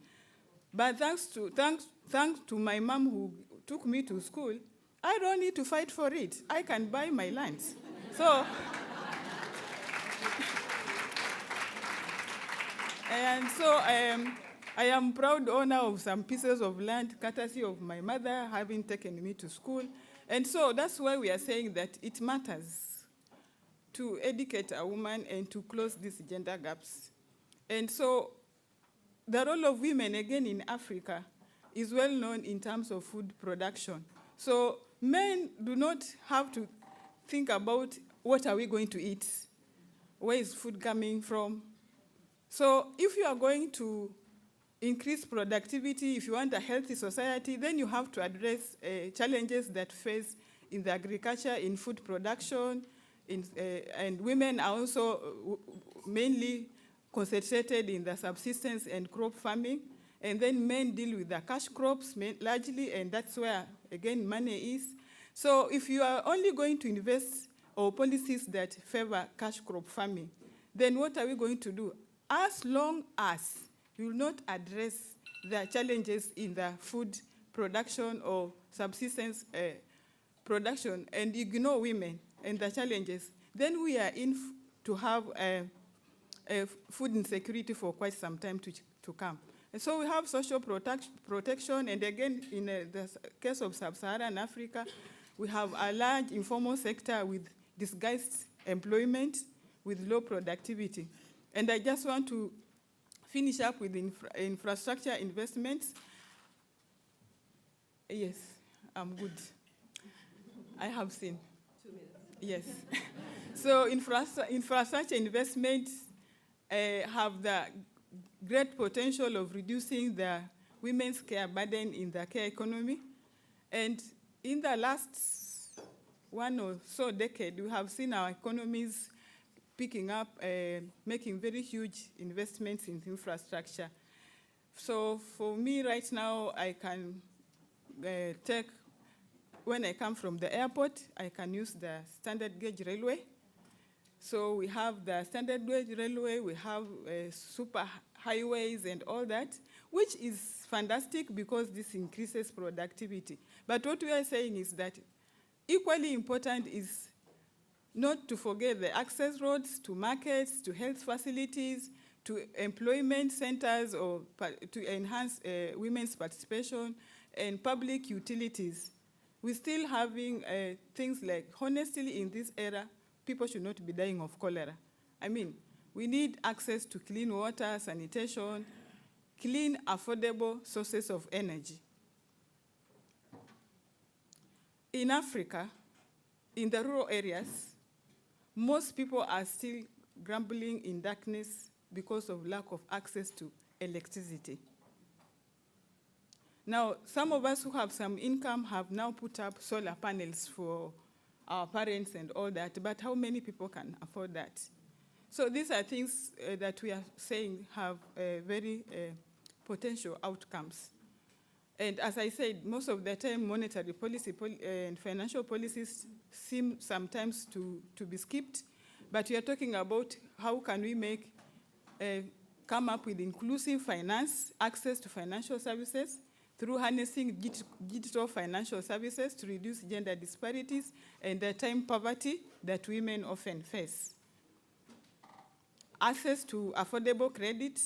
But thanks to my mom who took me to school, I don't need to fight for it. I can buy my land. So, and so I am proud owner of some pieces of land, courtesy of my mother having taken me to school. And so that's why we are saying that it matters to educate a woman and to close these gender gaps. And so the role of women, again, in Africa is well known in terms of food production. So men do not have to think about what are we going to eat, where is food coming from. So if you are going to increase productivity, if you want a healthy society, then you have to address challenges that face in the agriculture, in food production, and women are also mainly concentrated in the subsistence and crop farming. And then men deal with the cash crops largely, and that's where, again, money is. So if you are only going to invest or policies that favor cash crop farming, then what are we going to do? As long as you will not address the challenges in the food production or subsistence production and ignore women and the challenges, then we are in to have food insecurity for quite some time to come. And so we have social protection, and again, in the case of sub-Saharan Africa, we have a large informal sector with disguised employment, with low productivity. And I just want to finish up with infrastructure investments. Yes, I'm good. I have seen. 2 minutes. Yes. So infrastructure investments have the great potential of reducing the women's care burden in the care economy. And in the last one or so decade, we have seen our economies picking up, making very huge investments in infrastructure. So for me right now, I can when I come from the airport, I can use the standard gauge railway. So we have the standard gauge railway, we have super highways and all that, which is fantastic because this increases productivity. But what we are saying is that equally important is not to forget the access roads to markets, to health facilities, to employment centers, or to enhance women's participation, and public utilities. We're still having things like, honestly, in this era, people should not be dying of cholera. I mean, we need access to clean water, sanitation, clean, affordable sources of energy. In Africa, in the rural areas, most people are still grumbling in darkness because of lack of access to electricity. Now, some of us who have some income have now put up solar panels for our parents and all that, but how many people can afford that? So these are things that we are saying have very potential outcomes. And as I said, most of the time, monetary policy and financial policies seem sometimes to be skipped, but we are talking about how can we come up with inclusive finance, access to financial services, through harnessing digital financial services to reduce gender disparities and the time poverty that women often face. Access to affordable credit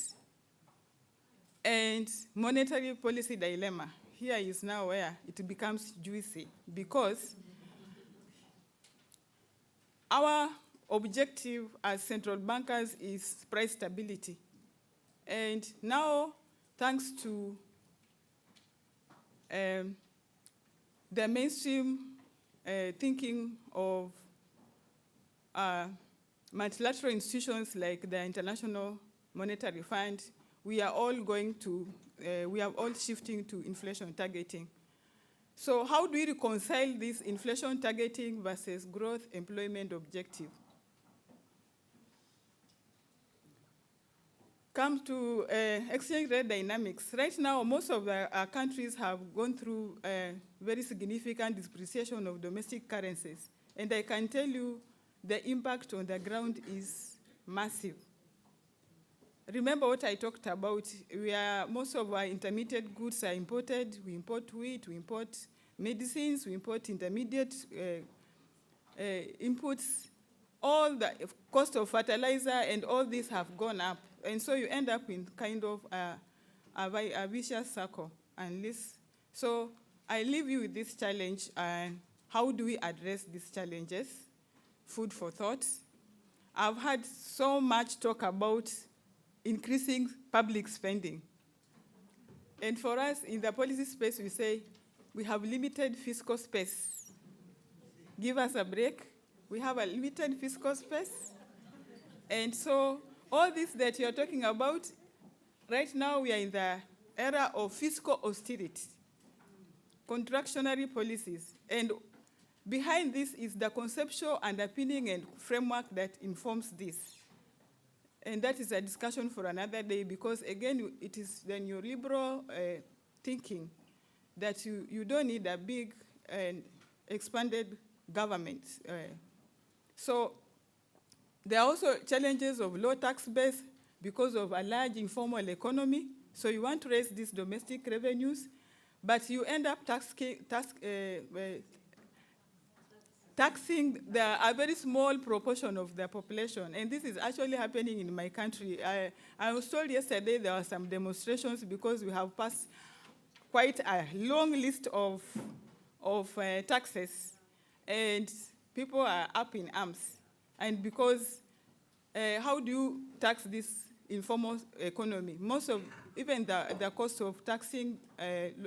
and monetary policy dilemma. Here is now where it becomes juicy because our objective as central bankers is price stability. And now, thanks to the mainstream thinking of multilateral institutions like the International Monetary Fund, we are all shifting to inflation targeting. So how do we reconcile this inflation targeting versus growth employment objective? Come to exchange rate dynamics. Right now, most of our countries have gone through very significant depreciation of domestic currencies. And I can tell you the impact on the ground is massive. Remember what I talked about, most of our intermediate goods are imported. We import wheat, we import medicines, we import intermediate inputs. All the cost of fertilizer and all these have gone up. And so you end up in kind of a vicious circle. So I leave you with this challenge. How do we address these challenges? Food for thought. I've had so much talk about increasing public spending. And for us, in the policy space, we say, we have limited fiscal space. Give us a break. We have a limited fiscal space. And so all this that you're talking about, right now we are in the era of fiscal austerity, contractionary policies. And behind this is the conceptual underpinning and framework that informs this. And that is a discussion for another day because, again, it is the neoliberal thinking that you don't need a big and expanded government. So there are also challenges of low tax base because of a large informal economy. So you want to raise these domestic revenues, but you end up taxing a very small proportion of the population. And this is actually happening in my country. I was told yesterday there were some demonstrations because we have passed quite a long list of taxes. And people are up in arms. And because how do you tax this informal economy? Most of, even the cost of taxing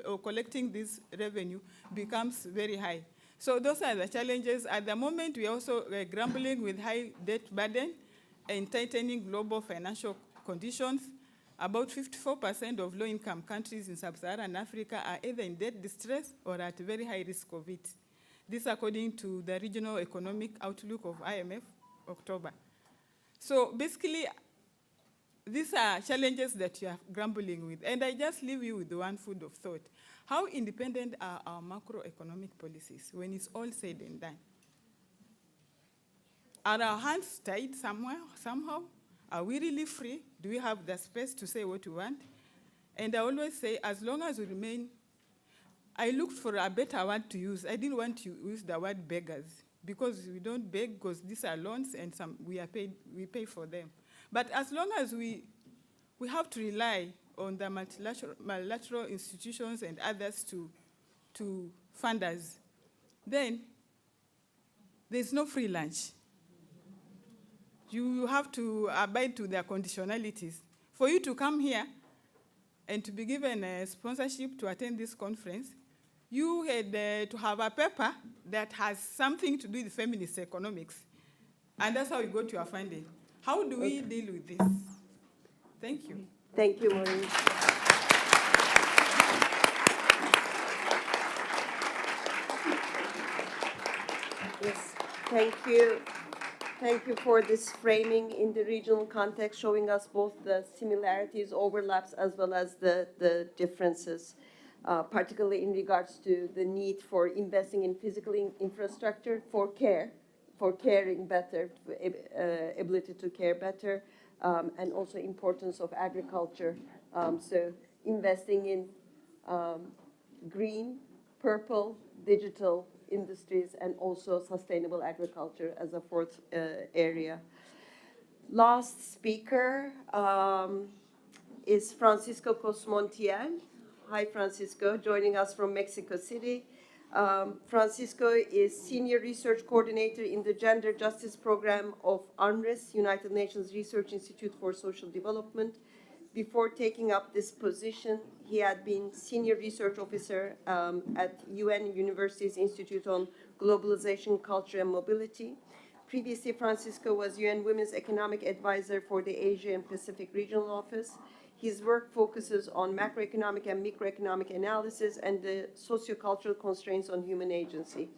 or collecting this revenue becomes very high. So those are the challenges. At the moment, we're also grappling with high debt burden and tightening global financial conditions. About 54% of low-income countries in sub-Saharan Africa are either in debt distress or at very high risk of it. This according to the Regional Economic Outlook of IMF, October. So basically, these are challenges that you are grappling with. And I just leave you with one food of thought. How independent are our macroeconomic policies when it's all said and done? Are our hands tied somehow? Are we really free? Do we have the space to say what we want? And I always say, as long as we remain, I looked for a better word to use. I didn't want to use the word beggars, because we don't beg, because these are loans and we pay for them. But as long as we have to rely on the multilateral institutions and others to fund us, then there's no free lunch. You have to abide to their conditionalities. For you to come here and to be given a sponsorship to attend this conference, you had to have a paper that has something to do with feminist economics. And that's how you got your funding. How do we deal with this? Thank you. Thank you, Maureen. Yes, thank you. Thank you for this framing in the regional context, showing us both the similarities, overlaps, as well as the differences, particularly in regards to the need for investing in physical infrastructure for care, for caring better, ability to care better, and also importance of agriculture. So investing in green, purple, digital industries, and also sustainable agriculture as a fourth area. Last speaker is Francisco Cos-MonGel. Hi, Francisco, joining us from Mexico City. Francisco is Senior Research Coordinator in the Gender Justice Program of UNRWA, United Nations Research Institute for Social Development. Before taking up this position, he had been Senior Research Officer at UN University's Institute on Globalization, Culture, and Mobility. Previously, Francisco was UN Women's Economic Advisor for the Asia and Pacific Regional Office. His work focuses on macroeconomic and microeconomic analysis and the sociocultural constraints on human agency.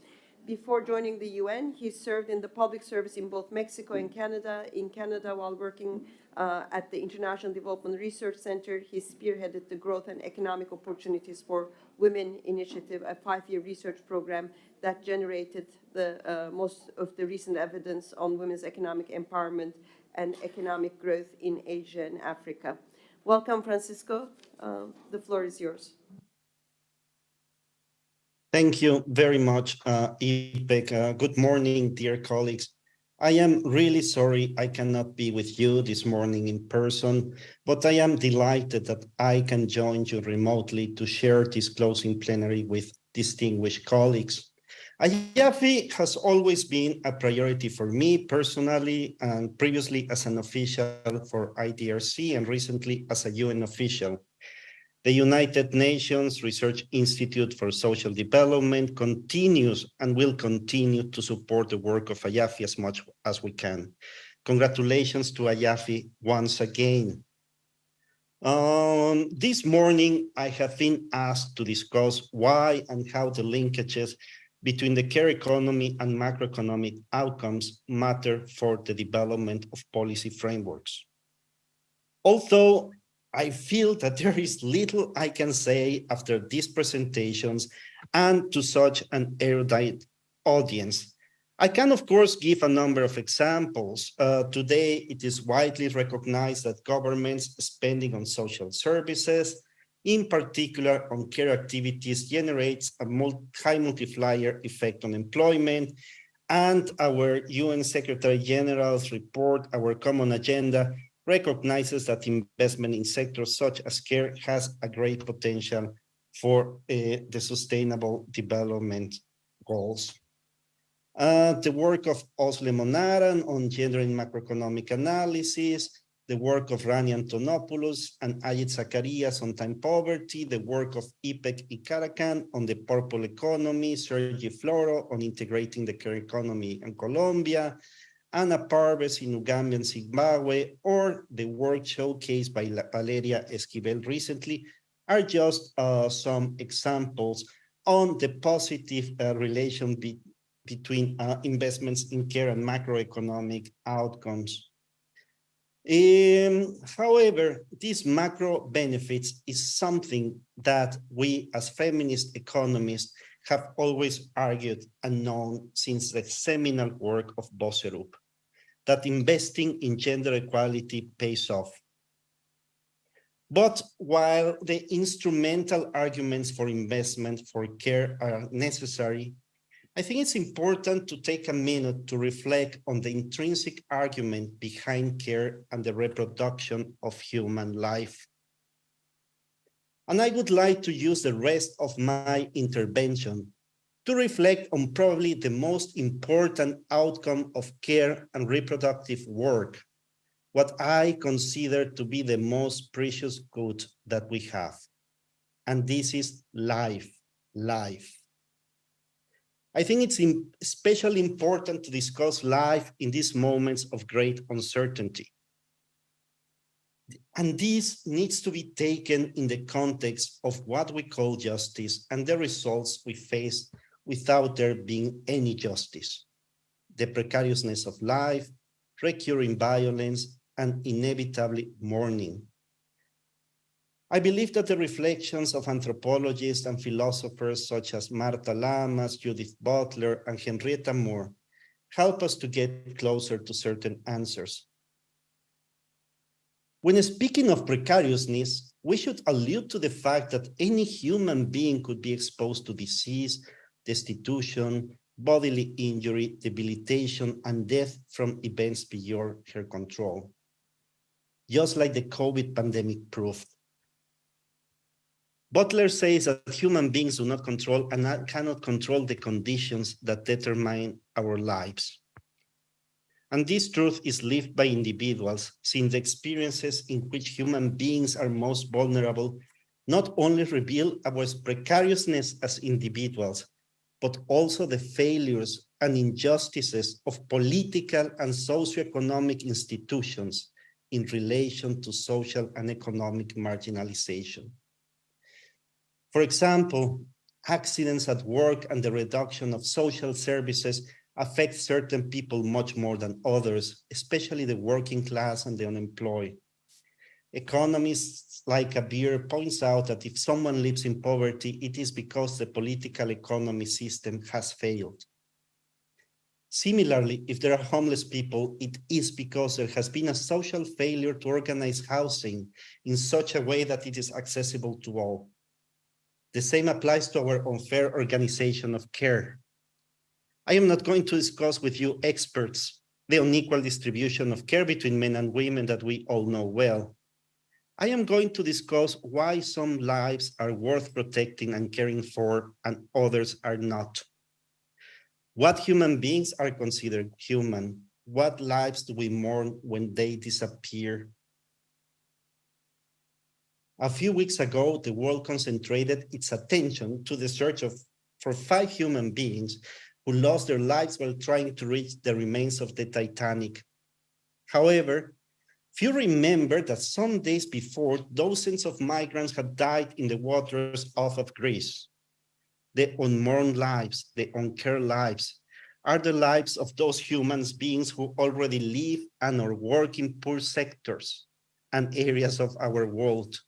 Before joining the UN, he served in the public service in both Mexico and Canada. In Canada, while working at the International Development Research Center, he spearheaded the Growth and Economic Opportunities for Women Initiative, a 5-year research program that generated the most of the recent evidence on women's economic empowerment and economic growth in Asia and Africa. Welcome, Francisco. The floor is yours. Thank you very much, İpek. Good morning, dear colleagues. I am really sorry I cannot be with you this morning in person, but I am delighted that I can join you remotely to share this closing plenary with distinguished colleagues. IAFI has always been a priority for me personally, and previously as an official for IDRC and recently as a UN official. The United Nations Research Institute for Social Development continues and will continue to support the work of IAFI as much as we can. Congratulations to IAFI once again. This morning, I have been asked to discuss why and how the linkages between the care economy and macroeconomic outcomes matter for the development of policy frameworks. Although I feel that there is little I can say after these presentations and to such an erudite audience, I can, of course, give a number of examples. Today, it is widely recognized that governments spending on social services, in particular on care activities, generates a high multiplier effect on employment. And our UN Secretary General's report, Our Common Agenda, recognizes that investment in sectors such as care has a great potential for the sustainable development goals. The work of Özlem Onaran on gender in macroeconomic analysis, the work of Rani Antonopoulos and Ajit Zacharias on time poverty, the work of İpek İlkkaracan on the purple economy, Sergi Floro on integrating the care economy in Colombia, Anna Parves in Uganda and Zimbabwe, or the work showcased by Valeria Esquivel recently are just some examples on the positive relation between investments in care and macroeconomic outcomes. However, these macro benefits is something that we as feminist economists have always argued and known since the seminal work of Boserup, that investing in gender equality pays off. But while the instrumental arguments for investment for care are necessary, I think it's important to take a minute to reflect on the intrinsic argument behind care and the reproduction of human life. And I would like to use the rest of my intervention to reflect on probably the most important outcome of care and reproductive work, what I consider to be the most precious good that we have. And this is life. I think it's especially important to discuss life in these moments of great uncertainty. And this needs to be taken in the context of what we call justice and the results we face without there being any justice. The precariousness of life, recurring violence, and inevitably mourning. I believe that the reflections of anthropologists and philosophers such as Martha Lamas, Judith Butler, and Henrietta Moore help us to get closer to certain answers. When speaking of precariousness, we should allude to the fact that any human being could be exposed to disease, destitution, bodily injury, debilitation, and death from events beyond her control, just like the COVID pandemic proved. Butler says that human beings do not control and cannot control the conditions that determine our lives. And this truth is lived by individuals, since the experiences in which human beings are most vulnerable not only reveal our precariousness as individuals, but also the failures and injustices of political and socioeconomic institutions in relation to social and economic marginalization. For example, accidents at work and the reduction of social services affect certain people much more than others, especially the working class and the unemployed. Economists like Abir points out that if someone lives in poverty, it is because the political economy system has failed. Similarly, if there are homeless people, it is because there has been a social failure to organize housing in such a way that it is accessible to all. The same applies to our unfair organization of care. I am not going to discuss with you experts the unequal distribution of care between men and women that we all know well. I am going to discuss why some lives are worth protecting and caring for and others are not. What human beings are considered human? What lives do we mourn when they disappear? A few weeks ago, the world concentrated its attention to the search for 5 human beings who lost their lives while trying to reach the remains of the Titanic. However, few remember that some days before, dozens of migrants had died in the waters off of Greece. The unmourned lives, the uncared lives, are the lives of those human beings who already live and or work in poor sectors and areas of our world.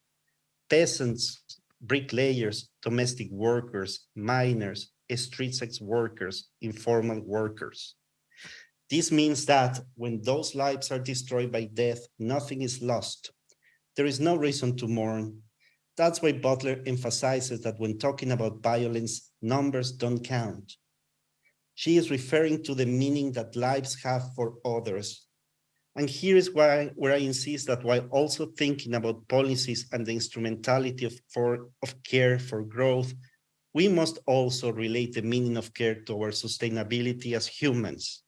Peasants, bricklayers, domestic workers, miners, street sex workers, informal workers. This means that when those lives are destroyed by death, nothing is lost. There is no reason to mourn. That's why Butler emphasizes that when talking about violence, numbers don't count. She is referring to the meaning that lives have for others. And here is where I insist that while also thinking about policies and the instrumentality of care for growth, we must also relate the meaning of care to our sustainability as humans.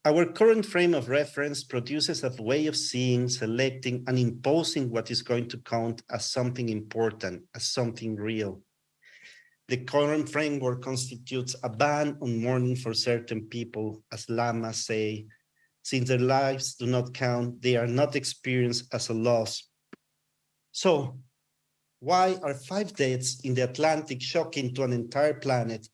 Our current frame of reference produces a way of seeing, selecting, and imposing what is going to count as something important, as something real. The current framework constitutes a ban on mourning for certain people, as Lamas say. Since their lives do not count, they are not experienced as a loss. So, why are 5 deaths in the Atlantic shocking to an entire planet,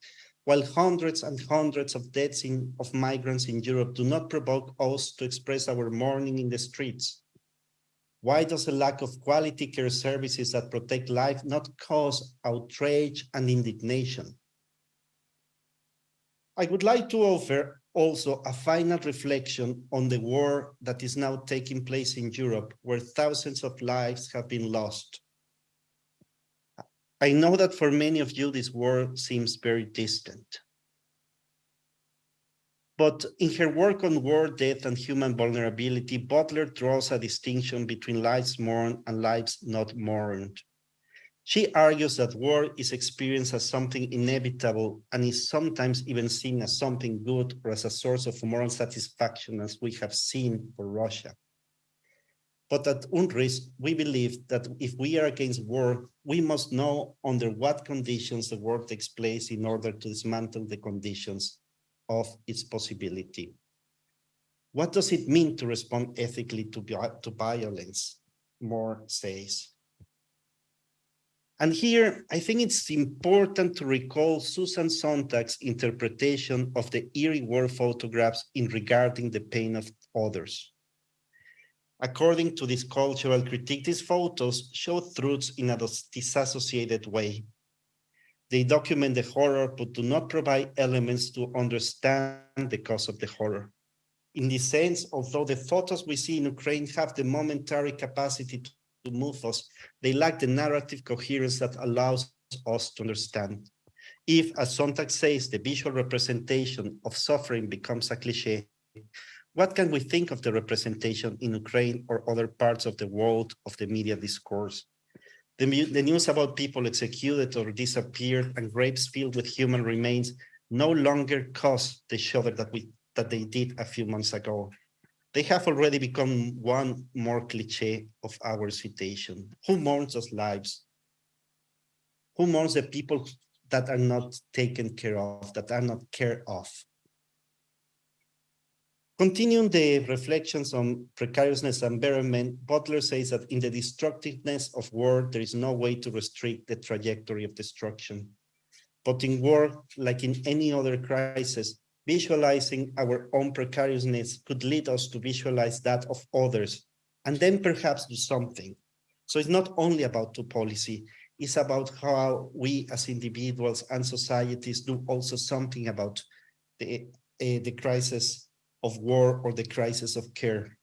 while hundreds and hundreds of deaths of migrants in Europe do not provoke us to express our mourning in the streets? Why does the lack of quality care services that protect life not cause outrage and indignation? I would like to offer also a final reflection on the war that is now taking place in Europe, where thousands of lives have been lost. I know that for many of you, this war seems very distant. But in her work on war, death, and human vulnerability, Butler draws a distinction between lives mourned and lives not mourned. She argues that war is experienced as something inevitable and is sometimes even seen as something good or as a source of moral satisfaction, as we have seen for Russia. But at UNRWA, we believe that if we are against war, we must know under what conditions the war takes place in order to dismantle the conditions of its possibility. What does it mean to respond ethically to violence? Moore says. And here, I think it's important to recall Susan Sontag's interpretation of the eerie war photographs in regarding the pain of others. According to this cultural critique, these photos show truths in a disassociated way. They document the horror, but do not provide elements to understand the cause of the horror. In this sense, although the photos we see in Ukraine have the momentary capacity to move us, they lack the narrative coherence that allows us to understand. If, as Sontag says, the visual representation of suffering becomes a cliché, what can we think of the representation in Ukraine or other parts of the world of the media discourse? The news about people executed or disappeared and graves filled with human remains no longer cause the shudder that they did a few months ago. They have already become one more cliché of our situation. Who mourns those lives? Who mourns the people that are not taken care of, that are not cared of? Continuing the reflections on precariousness and betterment, Butler says that in the destructiveness of war, there is no way to restrict the trajectory of destruction. But in war, like in any other crisis, visualizing our own precariousness could lead us to visualize that of others, and then perhaps do something. So it's not only about policy, it's about how we as individuals and societies do also something about the crisis of war or the crisis of care.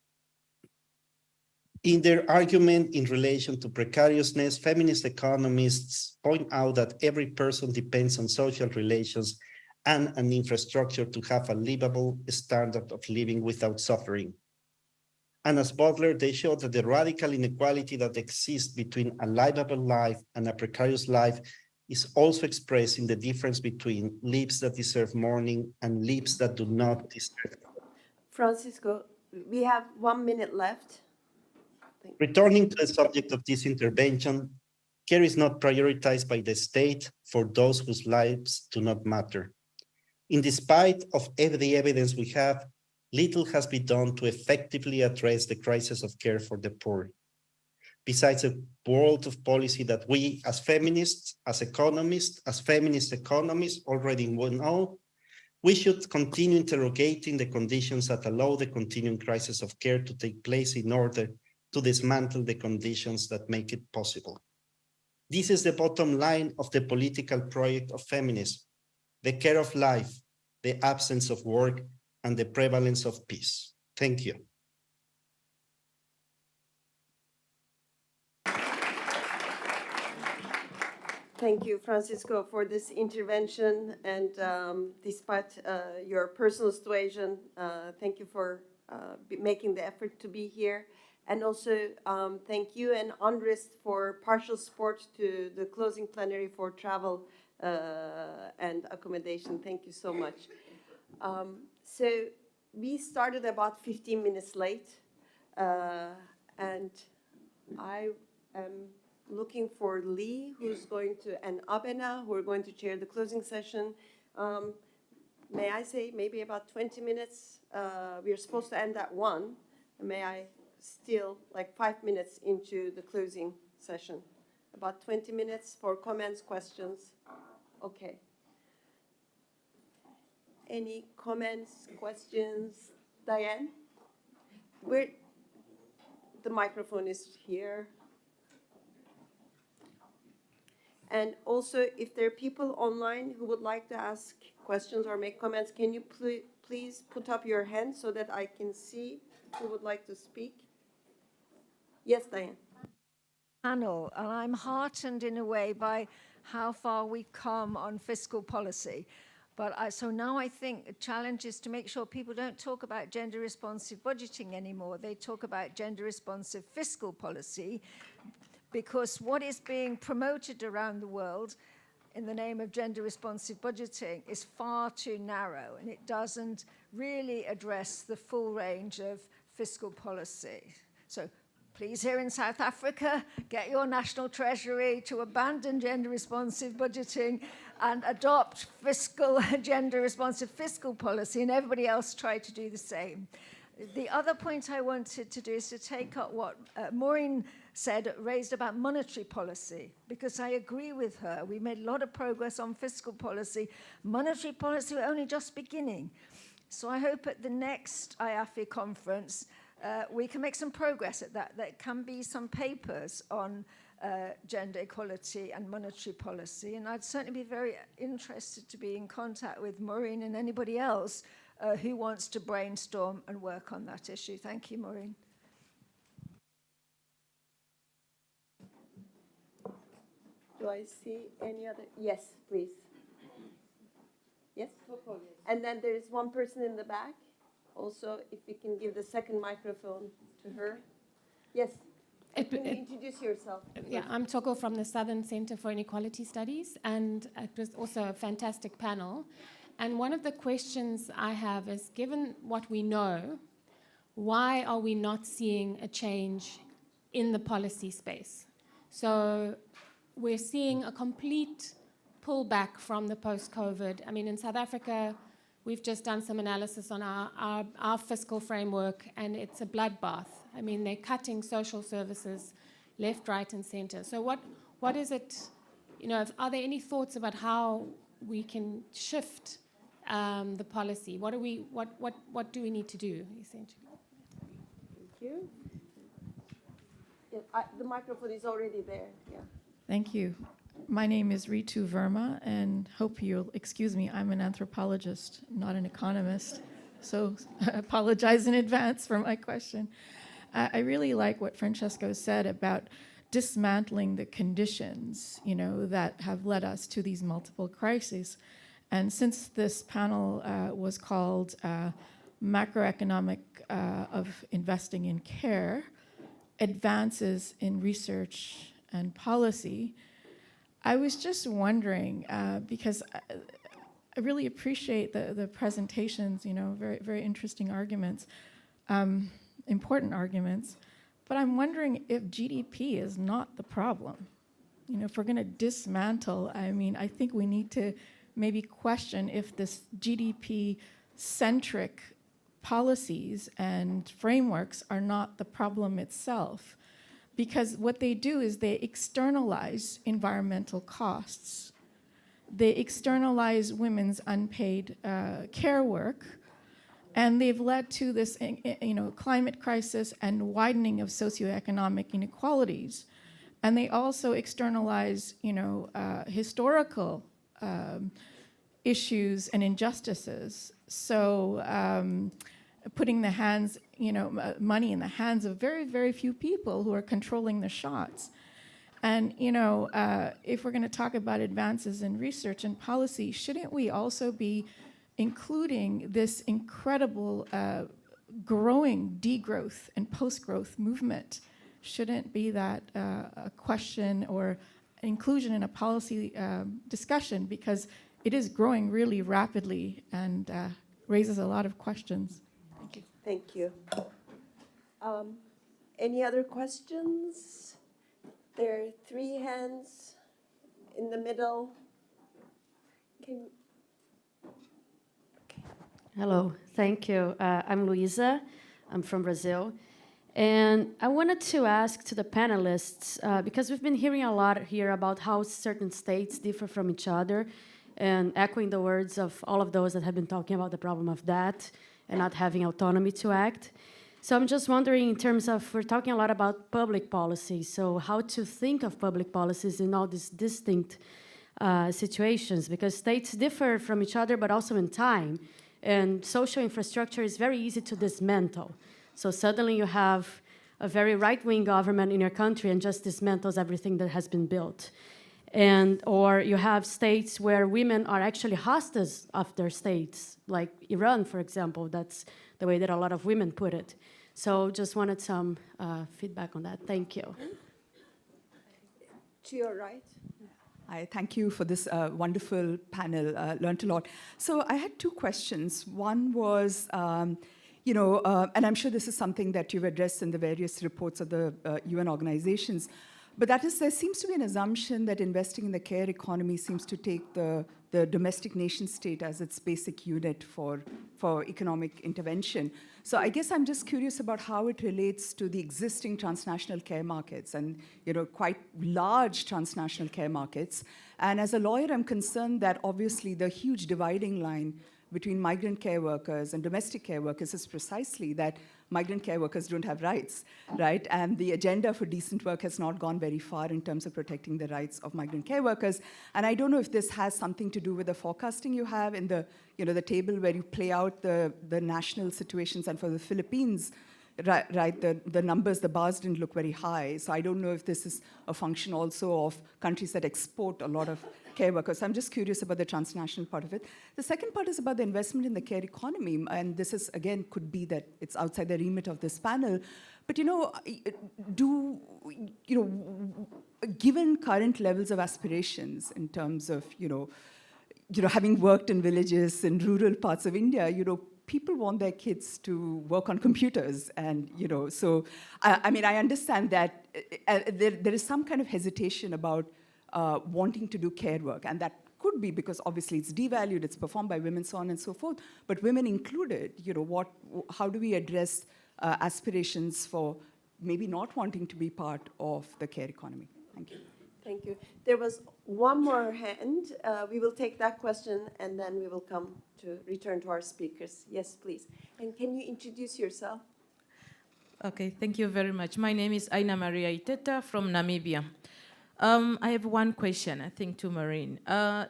In their argument in relation to precariousness, feminist economists point out that every person depends on social relations and an infrastructure to have a livable standard of living without suffering. And as Butler, they show that the radical inequality that exists between a livable life and a precarious life is also expressed in the difference between lives that deserve mourning and lives that do not deserve. Francisco, we have 1 minute left. Returning to the subject of this intervention, care is not prioritized by the state for those whose lives do not matter. In despite of the evidence we have, little has been done to effectively address the crisis of care for the poor. Besides a world of policy that we as feminists, as economists, as feminist economists already know, we should continue interrogating the conditions that allow the continuing crisis of care to take place in order to dismantle the conditions that make it possible. This is the bottom line of the political project of feminism: the care of life, the absence of work, and the prevalence of peace. Thank you. Thank you, Francisco, for this intervention. And despite your personal situation, thank you for making the effort to be here. And also thank you and Andres for partial support to the closing plenary for travel and accommodation. Thank you so much. So we started about 15 minutes late, and I am looking for Lee, who's going to, and Abena, who are going to chair the closing session. May I say maybe about 20 minutes? We are supposed to end at 1. May I steal like 5 minutes into the closing session? About 20 minutes for comments, questions? Okay. Any comments, questions? Diane? The microphone is here. And also, if there are people online who would like to ask questions or make comments, can you please put up your hand so that I can see who would like to speak? Yes, Diane. Panel, and I'm heartened in a way by how far we've come on fiscal policy. So now I think the challenge is to make sure people don't talk about gender responsive budgeting anymore. They talk about gender responsive fiscal policy, because what is being promoted around the world in the name of gender responsive budgeting is far too narrow, and it doesn't really address the full range of fiscal policy. So please, here in South Africa, get your national treasury to abandon gender responsive budgeting and adopt gender responsive fiscal policy, and everybody else try to do the same. The other point I wanted to do is to take up what Maureen raised about monetary policy, because I agree with her. We made a lot of progress on fiscal policy. Monetary policy, we're only just beginning. So I hope at the next IAFI conference, we can make some progress at that. There can be some papers on gender equality and monetary policy. And I'd certainly be very interested to be in contact with Maureen and anybody else who wants to brainstorm and work on that issue. Thank you, Maureen. Do I see any other? Yes, please. Yes? And then there is one person in the back. Also, if you can give the second microphone to her. Yes. Can you introduce yourself? Yeah, I'm Toko from the Southern Center for Inequality Studies, and it was also a fantastic panel. And one of the questions I have is, given what we know, why are we not seeing a change in the policy space? So we're seeing a complete pullback from the post-COVID. I mean, in South Africa, we've just done some analysis on our fiscal framework, and it's a bloodbath. I mean, they're cutting social services left, right, and center. So what is it, are there any thoughts about how we can shift the policy? What do we need to do, essentially? Thank you. Yeah, the microphone is already there. Yeah. Thank you. My name is Ritu Verma, and hope you'll excuse me. I'm an anthropologist, not an economist, so I apologize in advance for my question. I really like what Francesco said about dismantling the conditions, that have led us to these multiple crises. And since this panel was called Macroeconomic of Investing in Care, Advances in Research and Policy, I was just wondering, because I really appreciate the presentations, very, very interesting arguments, important arguments, but I'm wondering if GDP is not the problem. If we're going to dismantle, I think we need to maybe question if this GDP-centric policies and frameworks are not the problem itself. Because what they do is they externalize environmental costs. They externalize women's unpaid care work, and they've led to this, climate crisis and widening of socioeconomic inequalities. And they also externalize, historical issues and injustices. So putting the hands, money in the hands of very, very few people who are controlling the shots. And, if we're going to talk about advances in research and policy, shouldn't we also be including this incredible growing degrowth and post-growth movement? Shouldn't be that a question or inclusion in a policy discussion, because it is growing really rapidly and raises a lot of questions. Thank you. Thank you. Any other questions? There are 3 hands in the middle. Hello, thank you. I'm Luisa. I'm from Brazil. And I wanted to ask to the panelists, because we've been hearing a lot here about how certain states differ from each other. and echoing the words of all of those that have been talking about the problem of debt and not having autonomy to act. So I'm just wondering, in terms of, we're talking a lot about public policy, so how to think of public policies in all these distinct situations, because states differ from each other, but also in time, and social infrastructure is very easy to dismantle. So suddenly you have a very right-wing government in your country and just dismantles everything that has been built. Or you have states where women are actually hostages of their states, like Iran, for example. That's the way that a lot of women put it. So just wanted some feedback on that. Thank you. To your right. Hi, thank you for this wonderful panel. Learned a lot. So I had two questions. One was, and I'm sure this is something that you've addressed in the various reports of the UN organizations, but that is, there seems to be an assumption that investing in the care economy seems to take the domestic nation state as its basic unit for economic intervention. So I guess I'm just curious about how it relates to the existing transnational care markets and, quite large transnational care markets. And as a lawyer, I'm concerned that obviously the huge dividing line between migrant care workers and domestic care workers is precisely that migrant care workers don't have rights, right? And the agenda for decent work has not gone very far in terms of protecting the rights of migrant care workers. And I don't know if this has something to do with the forecasting you have in the, the table where you play out the national situations. And for the Philippines, right, the numbers, the bars didn't look very high. So I don't know if this is a function also of countries that export a lot of care workers. So I'm just curious about the transnational part of it. The second part is about the investment in the care economy. And this is, again, could be that it's outside the remit of this panel. But, given current levels of aspirations in terms of, having worked in villages in rural parts of India, people want their kids to work on computers. And, so, I understand that there is some kind of hesitation about wanting to do care work. And that could be because obviously it's devalued, it's performed by women, so on and so forth. But women included, how do we address aspirations for maybe not wanting to be part of the care economy? Thank you. Thank you. There was one more hand. We will take that question and then we will come to return to our speakers. Yes, please. And can you introduce yourself? Okay, thank you very much. My name is Aina Maria Iteta from Namibia. I have one question, I think, to Maureen.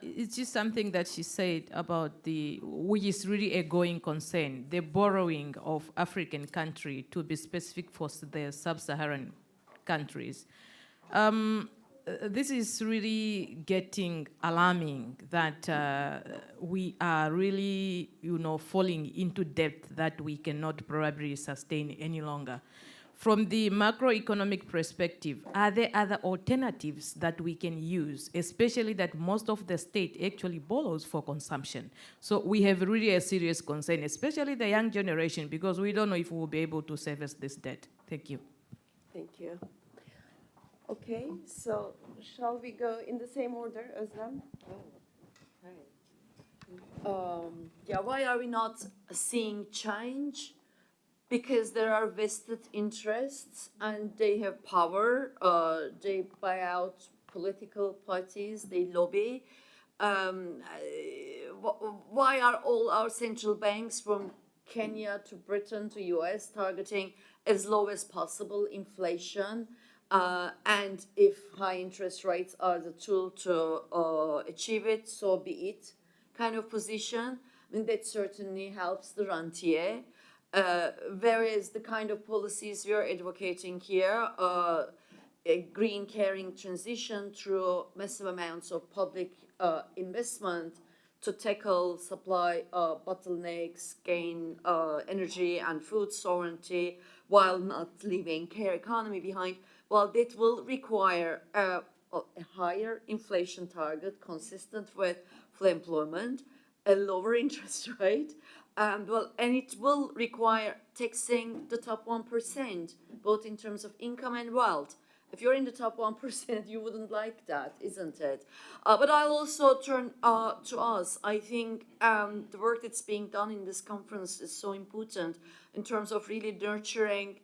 It's just something that she said about which is really a going concern, the borrowing of African country to be specific for the sub-Saharan countries. This is really getting alarming that we are really, falling into debt that we cannot probably sustain any longer. From the macroeconomic perspective, are there other alternatives that we can use, especially that most of the state actually borrows for consumption? So we have really a serious concern, especially the young generation, because we don't know if we'll be able to service this debt. Thank you. Thank you. Okay, so shall we go in the same order, Özlem? Why are we not seeing change? Because there are vested interests and they have power. They buy out political parties, they lobby. Why are all our central banks from Kenya to Britain to US targeting as low as possible inflation? And if high interest rates are the tool to achieve it, so be it kind of position. I mean, that certainly helps the rentier. Whereas the kind of policies we are advocating here, a green caring transition through massive amounts of public investment to tackle supply bottlenecks, gain energy and food sovereignty, while not leaving care economy behind, well, that will require a higher inflation target consistent with full employment, a lower interest rate, and it will require taxing the top 1%, both in terms of income and wealth. If you're in the top 1%, you wouldn't like that, isn't it? But I'll also turn to us. I think the work that's being done in this conference is so important in terms of really nurturing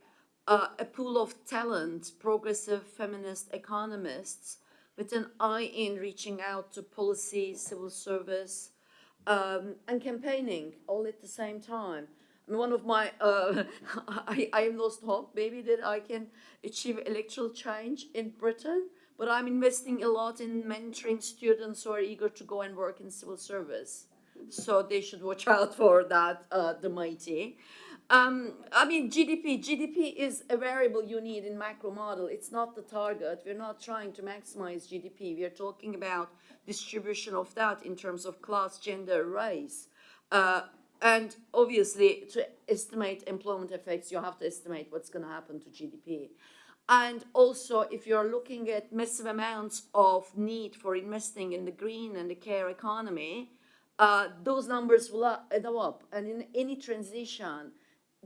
a pool of talent, progressive feminist economists with an eye in reaching out to policy, civil service, and campaigning all at the same time. I mean, one of my, I lost hope maybe that I can achieve electoral change in Britain, but I'm investing a lot in mentoring students who are eager to go and work in civil service. So they should watch out for that, the mighty. I mean, GDP is a variable you need in macro model. It's not the target. We're not trying to maximize GDP. We are talking about distribution of that in terms of class, gender, race. And obviously, to estimate employment effects, you have to estimate what's going to happen to GDP. And also, if you're looking at massive amounts of need for investing in the green and the care economy, those numbers will add up. And in any transition,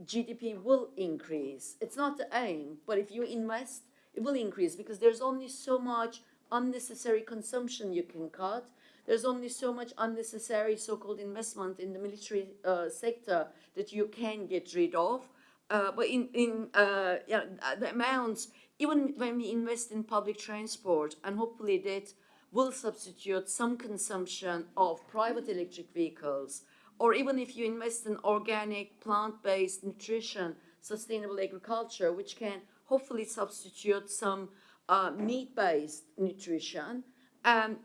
GDP will increase. It's not the aim, but if you invest, it will increase because there's only so much unnecessary consumption you can cut. There's only so much unnecessary so-called investment in the military sector that you can get rid of. But the amounts, even when we invest in public transport, and hopefully that will substitute some consumption of private electric vehicles, or even if you invest in organic, plant-based nutrition, sustainable agriculture, which can hopefully substitute some meat-based nutrition,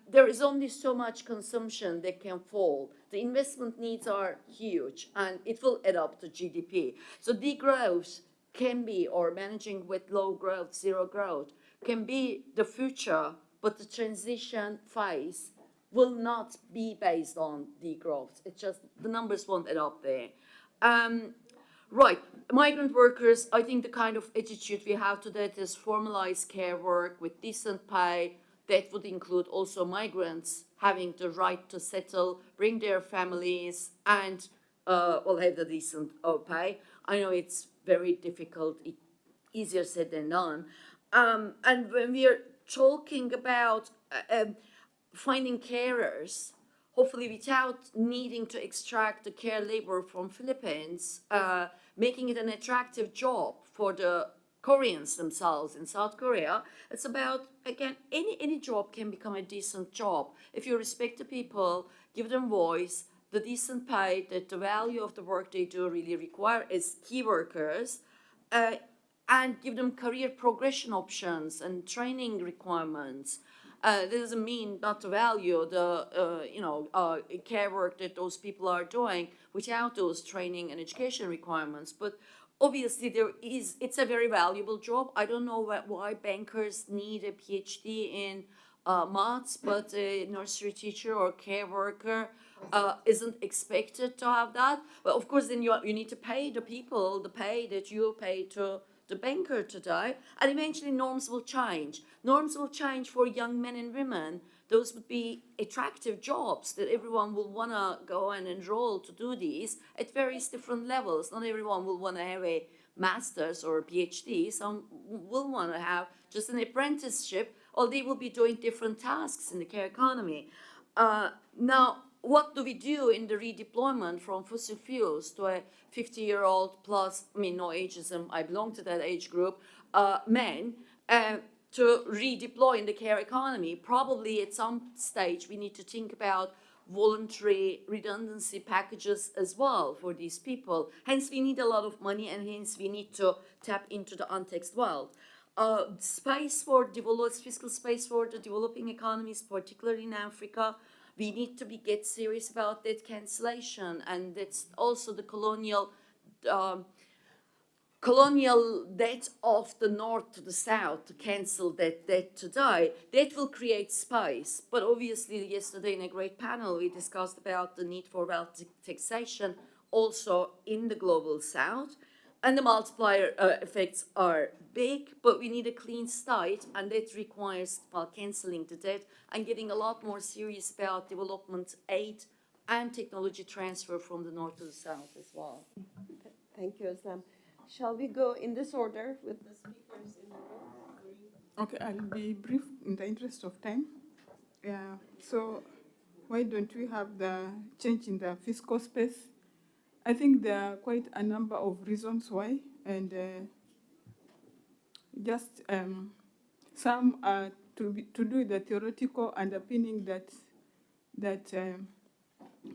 there is only so much consumption that can fall. The investment needs are huge, and it will add up to GDP. So degrowth can be, or managing with low growth, zero growth, can be the future, but the transition phase will not be based on degrowth. It's just the numbers won't add up there. Right, migrant workers, I think the kind of attitude we have to that is formalized care work with decent pay. That would include also migrants having the right to settle, bring their families, and will have the decent pay. I know it's very difficult, easier said than done. And when we are talking about finding carers, hopefully without needing to extract the care labor from Philippines, making it an attractive job for the Koreans themselves in South Korea. It's about, again, any job can become a decent job. If you respect the people, give them voice, the decent pay, that the value of the work they do really require as key workers, and give them career progression options and training requirements. That doesn't mean not to value the care work that those people are doing without those training and education requirements. But obviously, it's a very valuable job. I don't know why bankers need a PhD in maths, but a nursery teacher or care worker isn't expected to have that. But of course, then you need to pay the people the pay that you pay to the banker today, and eventually norms will change. Norms will change for young men and women. Those would be attractive jobs that everyone will want to go and enroll to do these at various different levels. Not everyone will want to have a master's or a PhD. Some will want to have just an apprenticeship, or they will be doing different tasks in the care economy. Now, what do we do in the redeployment from fossil fuels to a 50-year-old plus, I mean, no ageism, I belong to that age group, men, to redeploy in the care economy? Probably at some stage we need to think about voluntary redundancy packages as well for these people. Hence, we need a lot of money, and hence we need to tap into the untaxed wealth. Fiscal space for the developing economies, particularly in Africa. We need to get serious about that cancellation, and that's also the colonial debt of the north to the south, to cancel that debt today. That will create space. But obviously, yesterday in a great panel, we discussed about the need for wealth taxation also in the global south. And the multiplier effects are big, but we need a clean slate, and that requires cancelling the debt and getting a lot more serious about development aid and technology transfer from the north to the south as well. Thank you, Özlem. Shall we go in this order with the speakers in the room? Okay, I'll be brief in the interest of time. Yeah, so why don't we have the change in the fiscal space? I think there are quite a number of reasons why, and just some are to do the theoretical underpinning that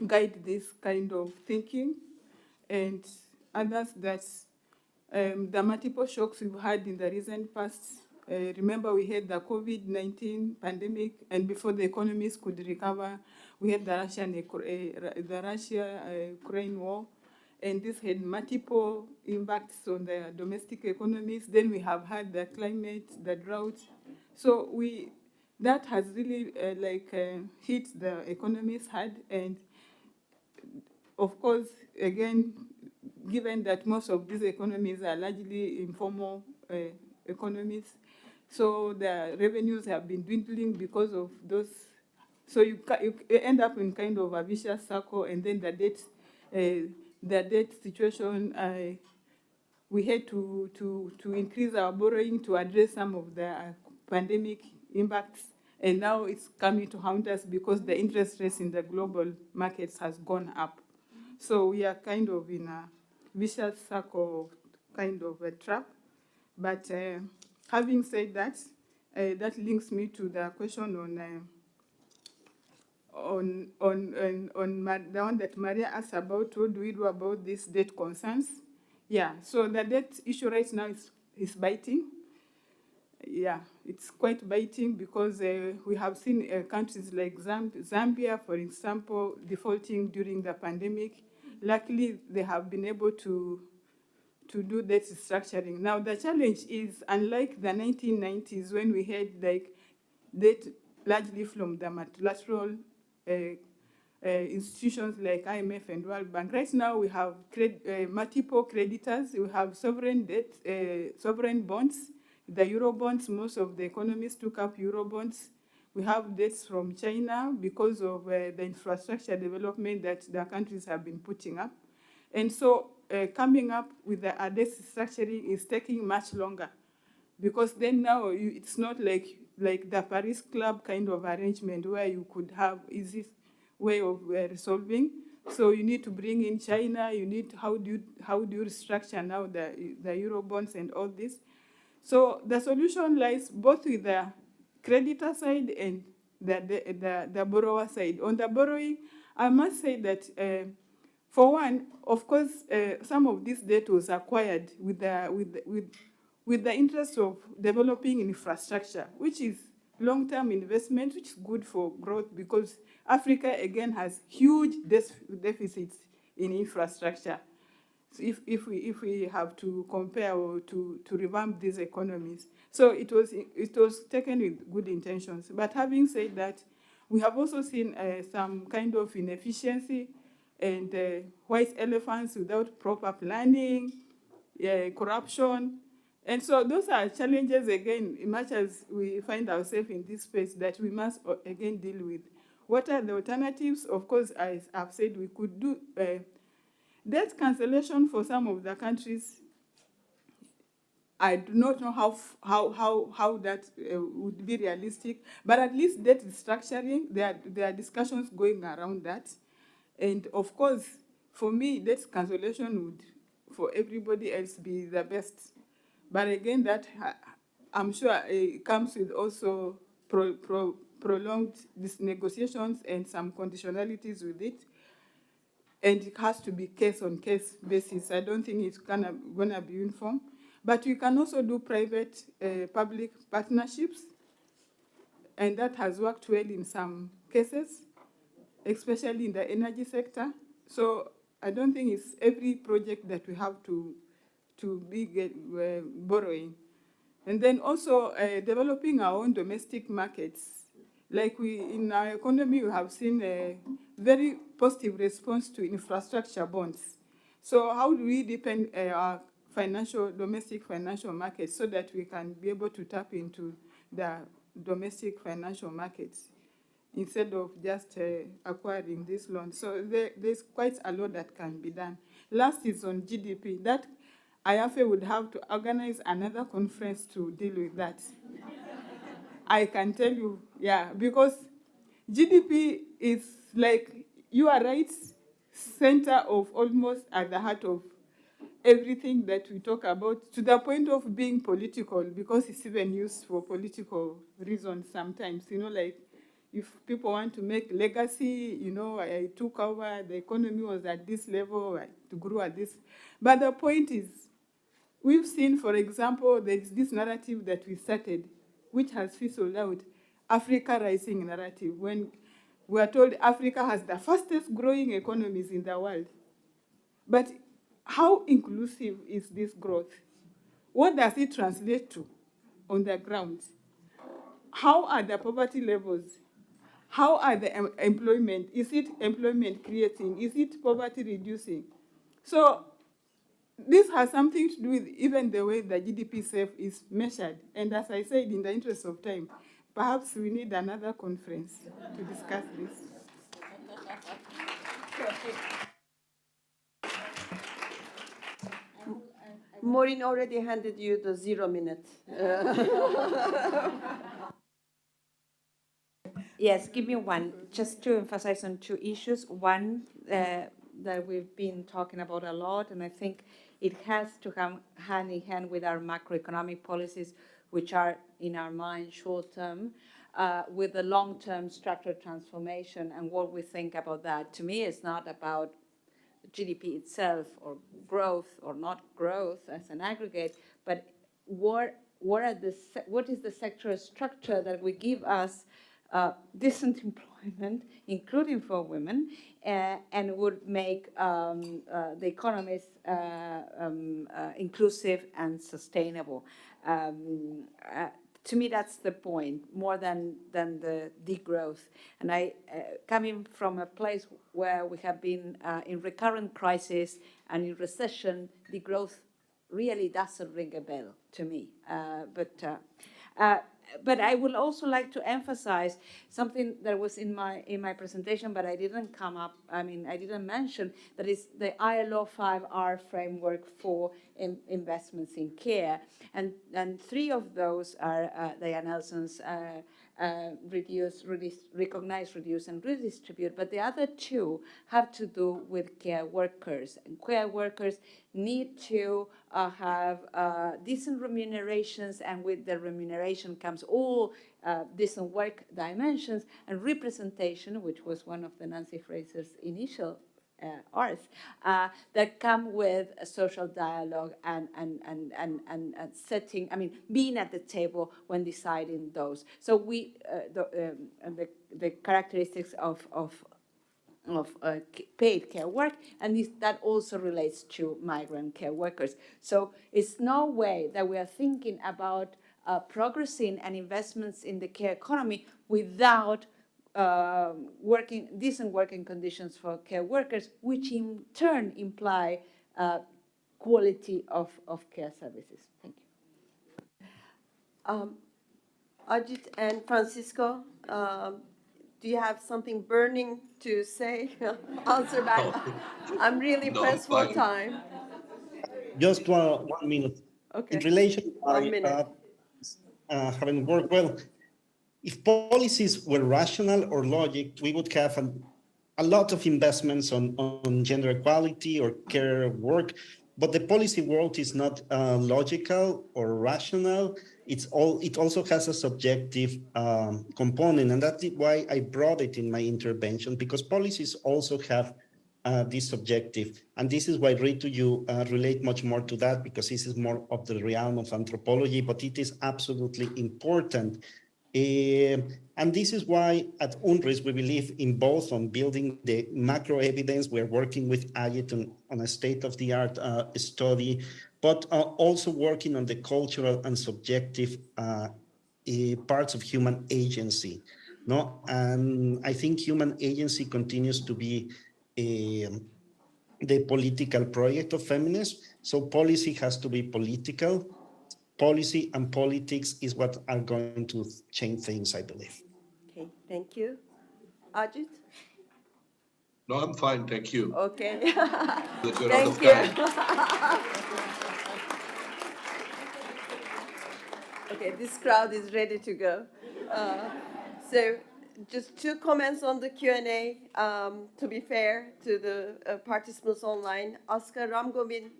guide this kind of thinking, and others that the multiple shocks we've had in the recent past. Remember, we had the COVID-19 pandemic, and before the economies could recover, we had the Russia-Ukraine war, and this had multiple impacts on the domestic economies. Then we have had the climate, the drought. So that has really hit the economies hard, and of course, again, given that most of these economies are largely informal economies, so the revenues have been dwindling because of those. So you end up in kind of a vicious circle, and then the debt situation. We had to increase our borrowing to address some of the pandemic impacts, and now it's coming to haunt us because the interest rates in the global markets has gone up. So we are kind of in a vicious circle, kind of a trap. But having said that, that links me to the question on the one that Maria asked about. What do we do about these debt concerns? Yeah, so the debt issue right now is biting. Yeah, it's quite biting because we have seen countries like Zambia, for example, defaulting during the pandemic. Luckily, they have been able to do debt restructuring. Now, the challenge is, unlike the 1990s when we had debt largely from the multilateral institutions like IMF and World Bank, right now we have multiple creditors. We have sovereign debt, sovereign bonds, the Euro bonds. Most of the economists took up Euro bonds. We have debts from China because of the infrastructure development that the countries have been putting up. And so coming up with the debt restructuring is taking much longer, because then now it's not like the Paris Club kind of arrangement where you could have easy way of resolving. So you need to bring in China. You need how do you restructure now the Euro bonds and all this. So the solution lies both with the creditor side and the borrower side. On the borrowing, I must say that for one, of course, some of this debt was acquired with the interest of developing infrastructure, which is long-term investment, which is good for growth, because Africa, again, has huge deficits in infrastructure. So if we have to compare or to revamp these economies. So it was taken with good intentions. But having said that, we have also seen some kind of inefficiency and white elephants without proper planning, corruption. And so those are challenges, again, much as we find ourselves in this space, that we must, again, deal with. What are the alternatives? Of course, as I've said, we could do debt cancellation for some of the countries. I do not know how that would be realistic, but at least debt restructuring, there are discussions going around that. And of course, for me, debt cancellation would, for everybody else, be the best. But again, that I'm sure it comes with also prolonged negotiations and some conditionalities with it. And it has to be case-on-case basis. I don't think it's gonna be uniform. But we can also do private-public partnerships, and that has worked well in some cases, especially in the energy sector. So I don't think it's every project that we have to be borrowing. And then also developing our own domestic markets. Like in our economy, we have seen a very positive response to infrastructure bonds. So how do we deepen our domestic financial markets so that we can be able to tap into the domestic financial markets instead of just acquiring this loan? So there's quite a lot that can be done. Last is on GDP. That IAFE would have to organize another conference to deal with that. I can tell you, yeah, because GDP is like, you are right, center of almost at the heart of everything that we talk about to the point of being political, because it's even used for political reasons sometimes. Like if people want to make legacy, I took over, the economy was at this level, I grew at this. But the point is, we've seen, for example, there's this narrative that we started, which has fizzled out, Africa rising narrative, when we are told Africa has the fastest growing economies in the world. But how inclusive is this growth? What does it translate to on the ground? How are the poverty levels? How are the employment? Is it employment creating? Is it poverty reducing? So this has something to do with even the way the GDP itself is measured. And as I said, in the interest of time, perhaps we need another conference to discuss this. Maureen already handed you the 0 minute. Yes, give me one, just to emphasize on two issues. One that we've been talking about a lot, and I think it has to come hand in hand with our macroeconomic policies, which are, in our mind, short-term, with the long-term structural transformation and what we think about that. To me, it's not about GDP itself or growth or not growth as an aggregate, but what is the sectoral structure that will give us decent employment, including for women, and would make the economies inclusive and sustainable. To me, that's the point, more than the degrowth. And I, coming from a place where we have been in recurrent crisis and in recession, degrowth really doesn't ring a bell to me. But I would also like to emphasize something that was in my presentation, but I didn't I didn't mention, that is the ILO 5R framework for investments in care. And three of those are Diane Nelson's recognize, reduce, and redistribute. But the other two have to do with care workers. And care workers need to have decent remunerations, and with the remuneration comes all decent work dimensions and representation, which was one of the Nancy Fraser's initial arts, that come with a social dialogue and setting, being at the table when deciding those. So the characteristics of paid care work, and that also relates to migrant care workers. So it's no way that we are thinking about progressing and investments in the care economy without decent working conditions for care workers, which in turn imply quality of care services. Thank you. Ajit and Francisco, do you have something burning to say? Answer back. No. I'm really pressed for time. Just 1 minute. Okay. In relation to 1 minute. having worked well, if policies were rational or logic, we would have a lot of investments on gender equality or care work, but the policy world is not logical or rational. It also has a subjective component, and that's why I brought it in my intervention, because policies also have this subjective. And this is why, Ritu, you relate much more to that, because this is more of the realm of anthropology, but it is absolutely important. And this is why at UNRIS we believe in both on building the macro evidence. We're working with Ajit on a state-of-the-art study, but also working on the cultural and subjective parts of human agency. No, and I think human agency continues to be the political project of feminists. So policy has to be political. Policy and politics is what are going to change things, I believe. Okay, thank you. Ajit? No, I'm fine, thank you. Okay. Thank you. Okay, this crowd is ready to go. So Just two comments on the Q&A, to be fair to the participants online. Aska Ramgovin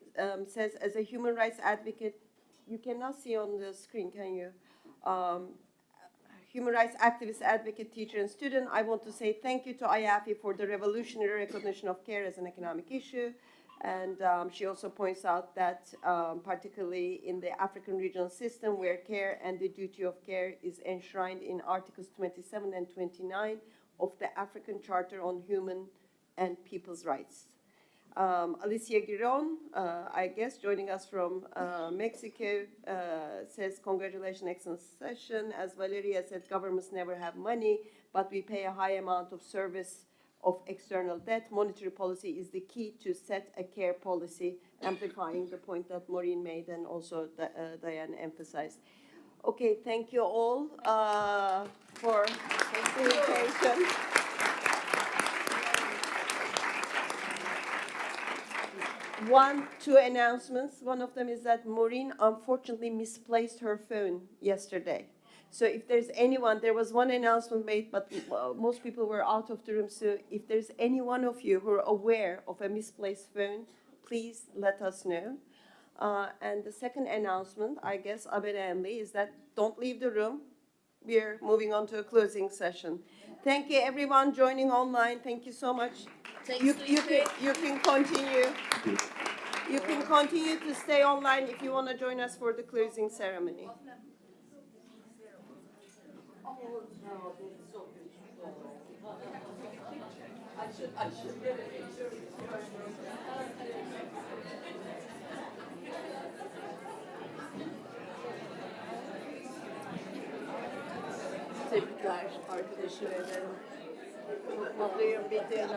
says, as a human rights advocate, you cannot see on the screen, can you? Human rights activist, advocate, teacher, and student, I want to say thank you to IAFI for the revolutionary recognition of care as an economic issue. And she also points out that particularly in the African regional system where care and the duty of care is enshrined in Articles 27 and 29 of the African Charter on Human and People's Rights. Alicia Giron, I guess, joining us from Mexico, says, congratulations, excellent session. As Valeria said, governments never have money, but we pay a high amount of service of external debt. Monetary policy is the key to set a care policy, amplifying the point that Maureen made and also Diane emphasized. Okay, thank you all for participation. Two announcements. One of them is that Maureen unfortunately misplaced her phone yesterday. So if there's anyone, there was one announcement made, but most people were out of the room. So if there's any one of you who are aware of a misplaced phone, please let us know. And the second announcement, I guess, abedemli, is that don't leave the room. We're moving on to a closing session. Thank you, everyone joining online. Thank you so much. You can continue. You can continue to stay online if you want to join us for the closing ceremony. I should get a picture. Tebrikler arkadaşım ederim. Mutluyum. Ben